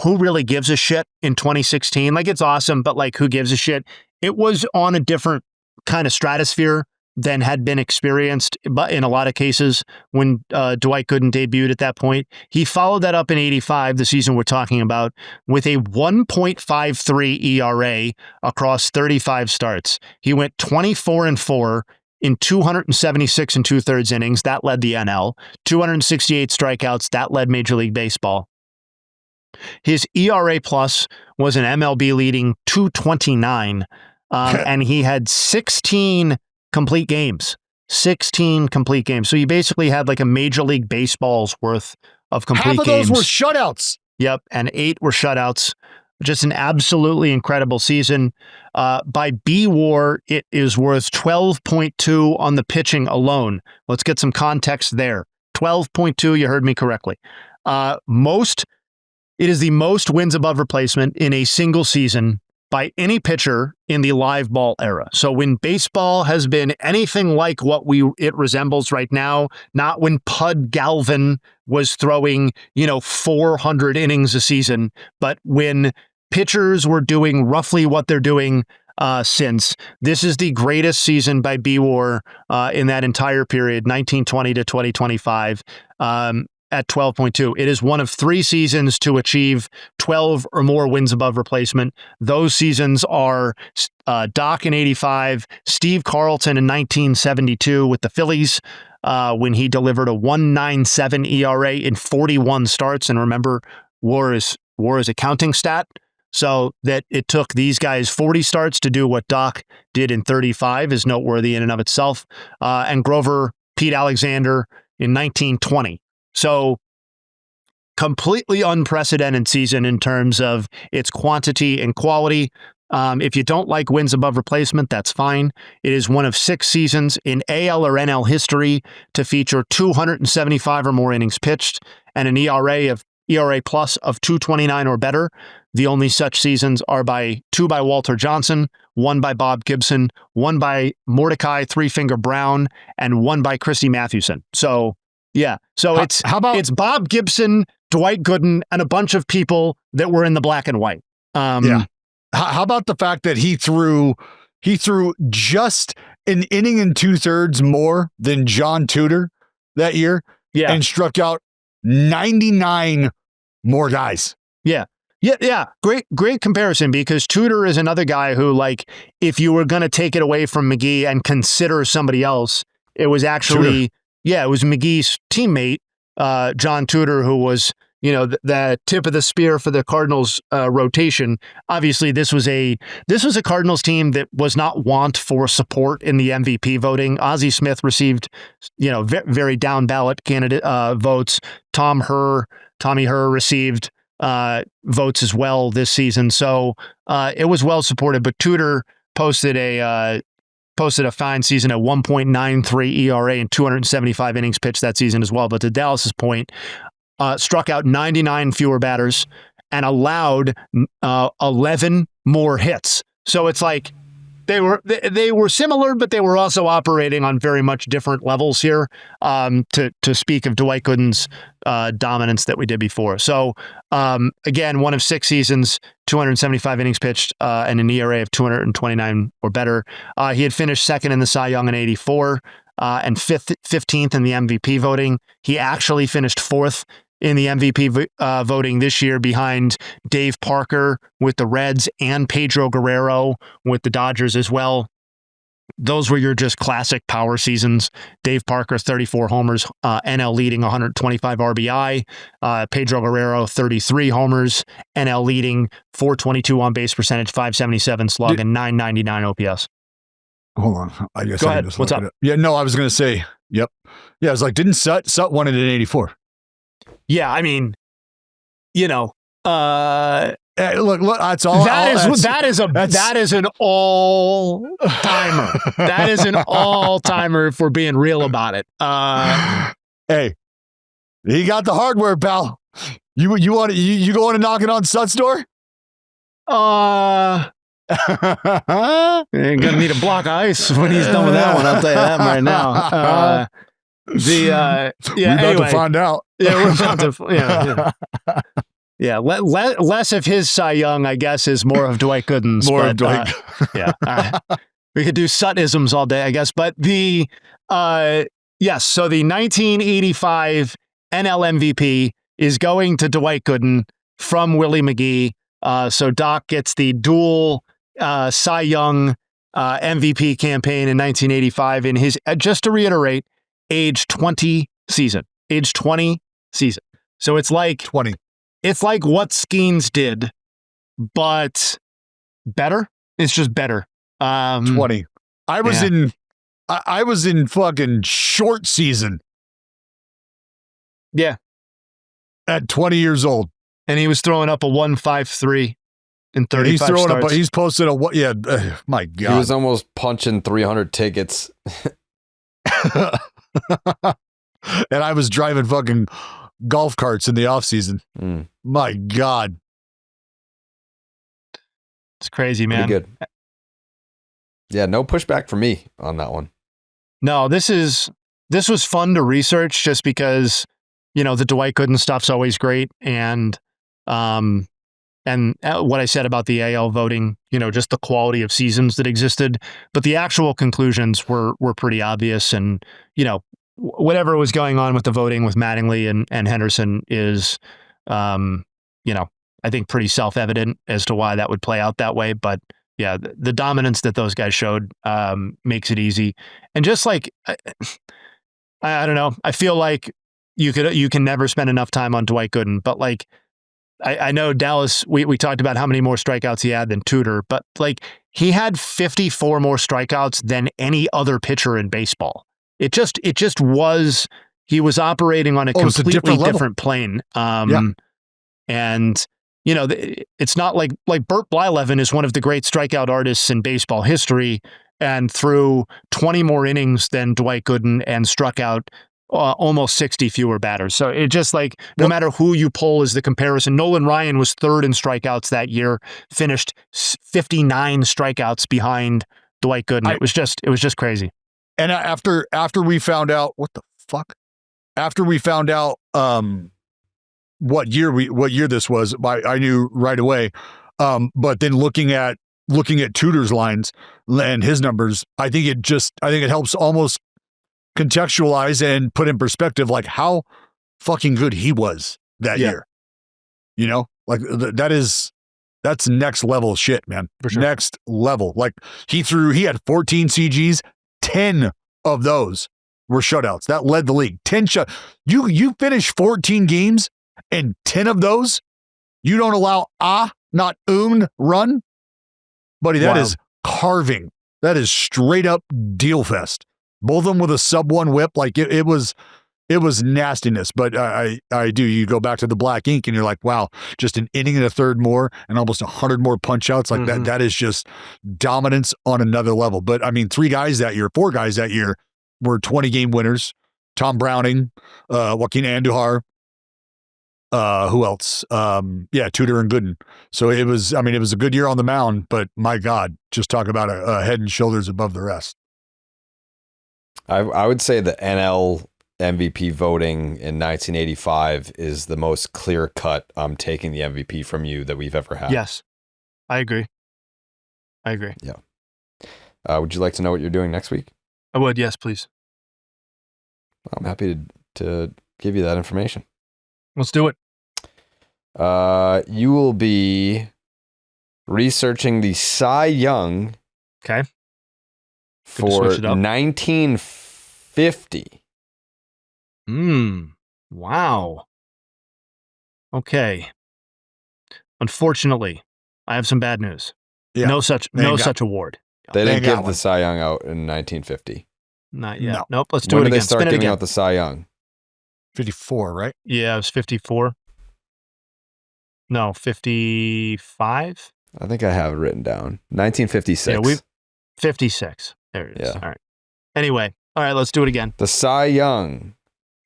who really gives a shit in 2016? Like, it's awesome, but like, who gives a shit? It was on a different kind of stratosphere than had been experienced, but in a lot of cases when Dwight Gooden debuted at that point. He followed that up in 85, the season we're talking about, with a 1.53 ERA across 35 starts. He went 24-4 in 276 and 2/3 innings. That led the NL. 268 strikeouts. That led Major League Baseball. His ERA plus was an MLB leading 229, and he had 16 complete games. 16 complete games. So you basically had like a Major League Baseball's worth of complete games. Half of those were shutouts. Yep, and 8 were shutouts. Just an absolutely incredible season. By B-WAR, it is worth 12.2 on the pitching alone. Let's get some context there. 12.2, you heard me correctly. It is the most wins above replacement in a single season by any pitcher in the live ball era. So when baseball has been anything like what it resembles right now, not when Pud Galvin was throwing, 400 innings a season, but when pitchers were doing roughly what they're doing since. This is the greatest season by B-WAR in that entire period, 1920 to 2025. At 12.2. It is one of 3 seasons to achieve 12 or more wins above replacement. Those seasons are Doc in 85, Steve Carlton in 1972 with the Phillies when he delivered a 1.97 ERA in 41 starts. And remember, WAR is a counting stat. So that it took these guys 40 starts to do what Doc did in 35 is noteworthy in and of itself. And Grover Pete Alexander in 1920. So completely unprecedented season in terms of its quantity and quality. If you don't like wins above replacement, that's fine. It is one of 6 seasons in AL or NL history to feature 275 or more innings pitched and an ERA plus of 229 or better. The only such seasons are 2 by Walter Johnson, 1 by Bob Gibson, 1 by Mordecai Three-Finger Brown, and 1 by Christy Mathewson. So yeah. So it's Bob Gibson, Dwight Gooden, and a bunch of people that were in the black and white. Yeah. How about the fact that he threw just an inning and 2/3 more than John Tudor that year, and struck out 99 more guys. Yeah. Great comparison, because Tudor is another guy who, like, if you were going to take it away from McGee and consider somebody else, it was actually. Tudor. Yeah, it was McGee's teammate, John Tudor, who was, the tip of the spear for the Cardinals rotation. Obviously, this was a Cardinals team that was not want for support in the MVP voting. Ozzie Smith received, very down ballot candidate votes. Tommy Herr received votes as well this season. So it was well supported. But Tudor posted a fine season at 1.93 ERA and 275 innings pitched that season as well. But to Dallas's point, struck out 99 fewer batters and allowed 11 more hits. So it's like they were similar, but they were also operating on very much different levels here. To speak of Dwight Gooden's dominance that we did before. So again, one of 6 seasons, 275 innings pitched, and an ERA of 229 or better. He had finished second in the Cy Young in '84 and 15th in the MVP voting. He actually finished 4th in the MVP voting this year behind Dave Parker with the Reds and Pedro Guerrero with the Dodgers as well. Those were your just classic power seasons. Dave Parker, 34 homers, NL leading 125 RBI. Pedro Guerrero, 33 homers, NL leading 422 on base percentage, 577 slug, and 999 OPS. Hold on. I guess Go I ahead. just What's up? Yeah, no, I was going to say, yep. Yeah, I was like, didn't Sut won it in '84? Yeah, I mean, look, that's all. That is an all timer. That is an all timer if we're being real about it. Hey, he got the hardware, pal. You going to knock it on Sut's door? Ain't gonna need a block of ice when he's done with that one. I'll tell you that right now. We're about to find out. Yeah, we're about to. Yeah. Less of his Cy Young, I guess, is more of Dwight Gooden's. Of Dwight. We could do Suttisms all day, I guess. But the yes, so the 1985 NL MVP is going to Dwight Gooden from Willie McGee. So Doc gets the dual Cy Young MVP campaign in 1985 in his, just to reiterate, age 20 season. So it's like 20. It's like what Skeens did, but better. It's just better. 20. I was in fucking short season. Yeah. At 20 years old. And he was throwing up a 1.53 in 35 he's throwing starts. He's posted my God. He was almost punching 300 tickets. And I was driving fucking golf carts in the offseason. My God. It's crazy, man. Pretty good. Yeah, no pushback for me on that one. No, this was fun to research just because, the Dwight Gooden stuff's always great. And what I said about the AL voting, just the quality of seasons that existed, but the actual conclusions were pretty obvious. And, whatever was going on with the voting with Mattingly and Henderson is, I think pretty self-evident as to why that would play out that way. But yeah, the dominance that those guys showed makes it easy. And just like, I don't know, I feel like you can never spend enough time on Dwight Gooden, but like, I know Dallas, we talked about how many more strikeouts he had than Tudor, but like he had 54 more strikeouts than any other pitcher in baseball. It just was, he was operating on a completely different plane. And it's not like Burt Blyleven is one of the great strikeout artists in baseball history and threw 20 more innings than Dwight Gooden and struck out almost 60 fewer batters. So it just like, no matter who you pull as the comparison, Nolan Ryan was third in strikeouts that year, finished 59 strikeouts behind Dwight Gooden. It was just crazy. And after we found out after we found out what year this was, I knew right away. But then looking at Tudor's lines and his numbers, I think it helps almost contextualize and put in perspective like how fucking good he was that year. Like that's next level shit, man. For sure. Next level. Like he had 14 CGs, 10 of those were shutouts. That led the league. 10 shut. You finish 14 games and 10 of those, you don't allow not run, buddy, that is carving. That is straight up deal fest. Both of them with a sub-1 whip. Like it was nastiness. But I do. You go back to the black ink and you're like, wow, just an inning and a third more and almost 100 more punch outs. Like that is just dominance on another level. But I mean, 4 guys that year were 20-game winners. Tom Browning, Joaquin Andujar, who else? Tudor and Gooden. So it was a good year on the mound, but my God, just talk about a head and shoulders above the rest. I would say the NL MVP voting in 1985 is the most clear cut. I'm taking the MVP from you that we've ever had. Yes, I agree. Yeah. Would you like to know what you're doing next week? I would. Yes, please. I'm happy to give you that information. Let's do it. You will be researching the Cy Young. Okay. For 1950. Wow. Okay. Unfortunately, I have some bad news. Yeah. No such award. They didn't give the Cy Young out in 1950. Not yet. No. Nope. Let's do it again. When did they start giving out the Cy Young? 54, right? Yeah, it was 54. No, 55. I think I have it written down. 1956. Yeah, 56. There it is. Yeah. All right. Anyway, all right, let's do it again. The Cy Young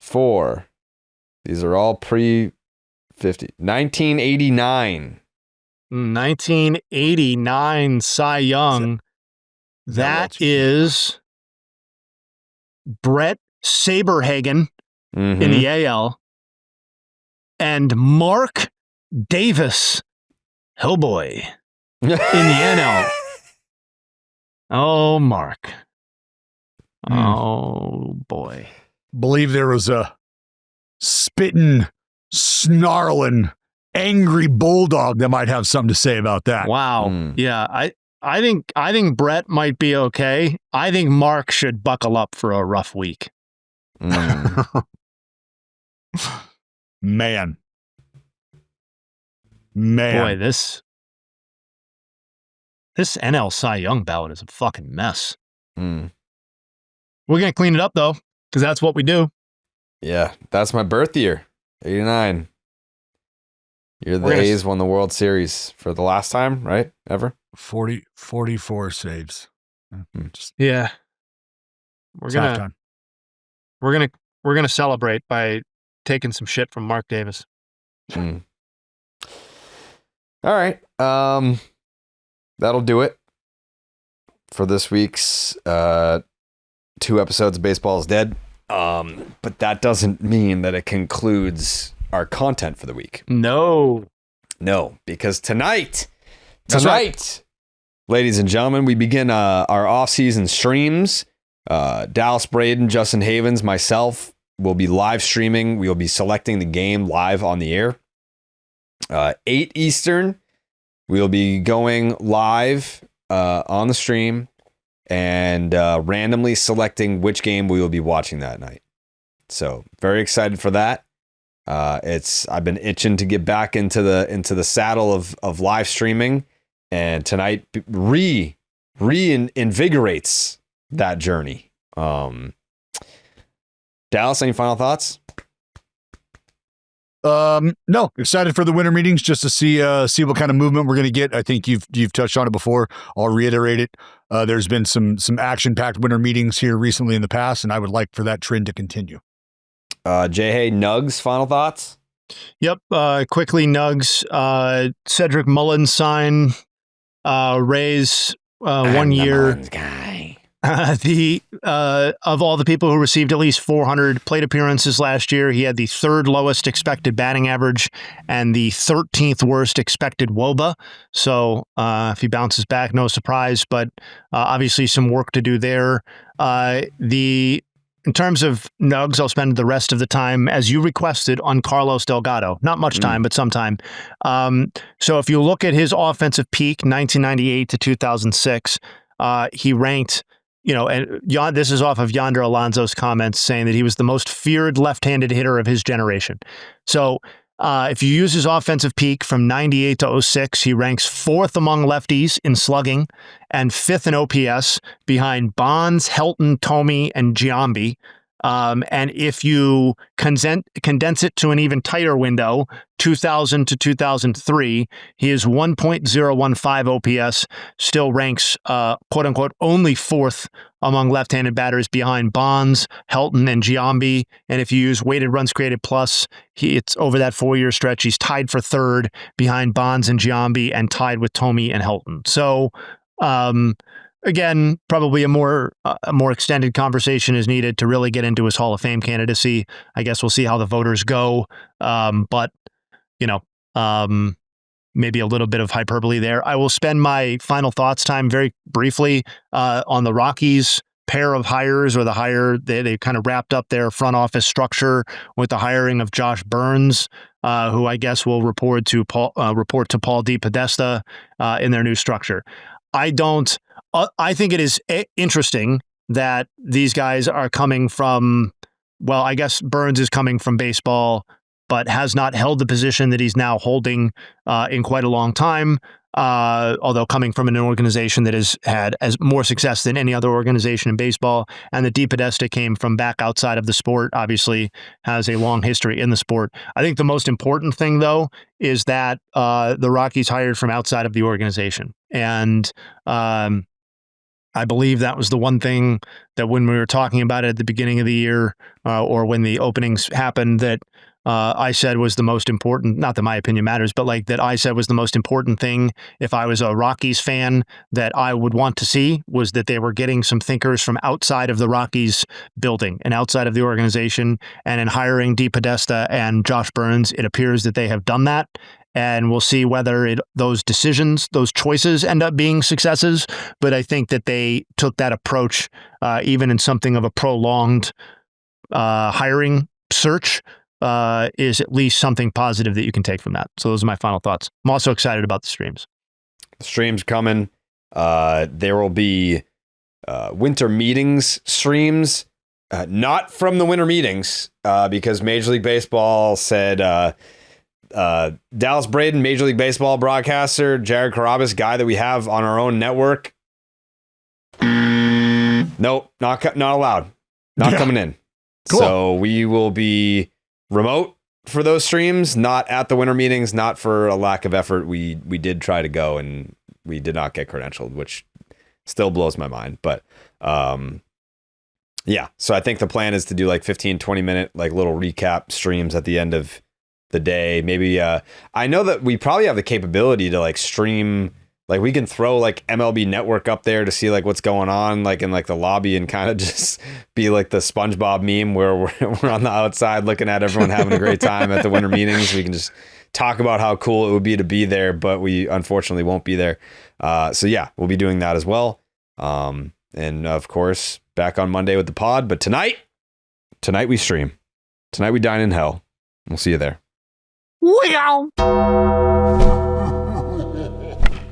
for, these are all pre-50, 1989. 1989 Cy Young. That is Brett Saberhagen in the AL and Mark Davis, Hellboy, in the NL. Oh, Mark. Oh, boy. Believe there was a spitting, snarling, angry bulldog that might have something to say about that. Wow. Yeah, I think Brett might be okay. I think Mark should buckle up for a rough week. Man. Boy, this NL Cy Young ballot is a fucking mess. We're going to clean it up, though, because that's what we do. Yeah, that's my birth year, 89. The A's won the World Series for the last time, right? Ever? 44 saves. Yeah. We're gonna celebrate by taking some shit from Mark Davis. All right. That'll do it for this week's 2 episodes of Baseball is Dead. But that doesn't mean that it concludes our content for the week. No, because tonight, ladies and gentlemen, we begin our off-season streams. Dallas Braden, Justin Havens, myself will be live streaming. We will be selecting the game live on the air. 8 Eastern, we'll be going live on the stream and randomly selecting which game we will be watching that night. So very excited for that. I've been itching to get back into the saddle of live streaming, and tonight reinvigorates that journey. Dallas, any final thoughts? No, excited for the winter meetings just to see what kind of movement we're going to get. I think you've touched on it before. I'll reiterate it. There's been some action-packed winter meetings here recently in the past, and I would like for that trend to continue. Jay Hay, Nugs, final thoughts? Yep. Quickly, Nugs. Cedric Mullins sign. Raise 1 year. Guy. Of all the people who received at least 400 plate appearances last year, he had the 3rd lowest expected batting average and the 13th worst expected WOBA. So if he bounces back, no surprise, but obviously some work to do there. In terms of Nugs, I'll spend the rest of the time, as you requested, on Carlos Delgado. Not much time, but some time. So if you look at his offensive peak, 1998 to 2006, he ranked, and this is off of Yonder Alonso's comments saying that he was the most feared left-handed hitter of his generation. So If you use his offensive peak from 98 to 06, he ranks 4th among lefties in slugging and 5th in OPS behind Bonds, Helton, Thome, and Giambi. And if you condense it to an even tighter window, 2000 to 2003, he is 1.015 OPS, still ranks, quote unquote, only 4th among left-handed batters behind Bonds, Helton, and Giambi. And if you use weighted runs created plus, it's over that 4-year stretch, he's tied for 3rd behind Bonds and Giambi and tied with Thome and Helton. So, again, probably a more extended conversation is needed to really get into his Hall of Fame candidacy. I guess we'll see how the voters go. But, maybe a little bit of hyperbole there. I will spend my final thoughts time very briefly on the Rockies pair of hires, or the hire. They kind of wrapped up their front office structure with the hiring of Josh Burns, who I guess will report to Paul DePodesta in their new structure. I think it is interesting that these guys are coming from, well, I guess Burns is coming from baseball, but has not held the position that he's now holding in quite a long time, although coming from an organization that has had as more success than any other organization in baseball. And the DePodesta came from back outside of the sport, obviously has a long history in the sport. I think the most important thing, though, is that the Rockies hired from outside of the organization. And I believe that was the one thing that when we were talking about it at the beginning of the year, or when the openings happened, that I said was the most important, not that my opinion matters, but like that I said was the most important thing if I was a Rockies fan that I would want to see, was that they were getting some thinkers from outside of the Rockies building and outside of the organization. And in hiring DePodesta and Josh Burns, it appears that they have done that. And we'll see whether those decisions, those choices end up being successes. But I think that they took that approach, even in something of a prolonged hiring search, is at least something positive that you can take from that. So those are my final thoughts. I'm also excited about the streams. The streams coming. There will be winter meetings streams, not from the winter meetings, because Major League Baseball said Dallas Braden, Major League Baseball broadcaster, Jared Carabas, guy that we have on our own network. Nope, not allowed. Not coming in. Cool. So we will be remote for those streams, not at the winter meetings, not for a lack of effort. We did try to go and we did not get credentialed, which still blows my mind. But yeah, so I think the plan is to do like 15, 20 minute like little recap streams at the end of the day. Maybe I know that we probably have the capability to like stream, like we can throw like MLB Network up there to see like what's going on like in like the lobby and kind of just be like the SpongeBob meme where we're on the outside looking at everyone having a great time at the winter meetings. We can just talk about how cool it would be to be there, but we unfortunately won't be there. So yeah, we'll be doing that as well. And of course, back on Monday with the pod. But tonight we stream. Tonight we dine in hell. We'll see you there. Wow.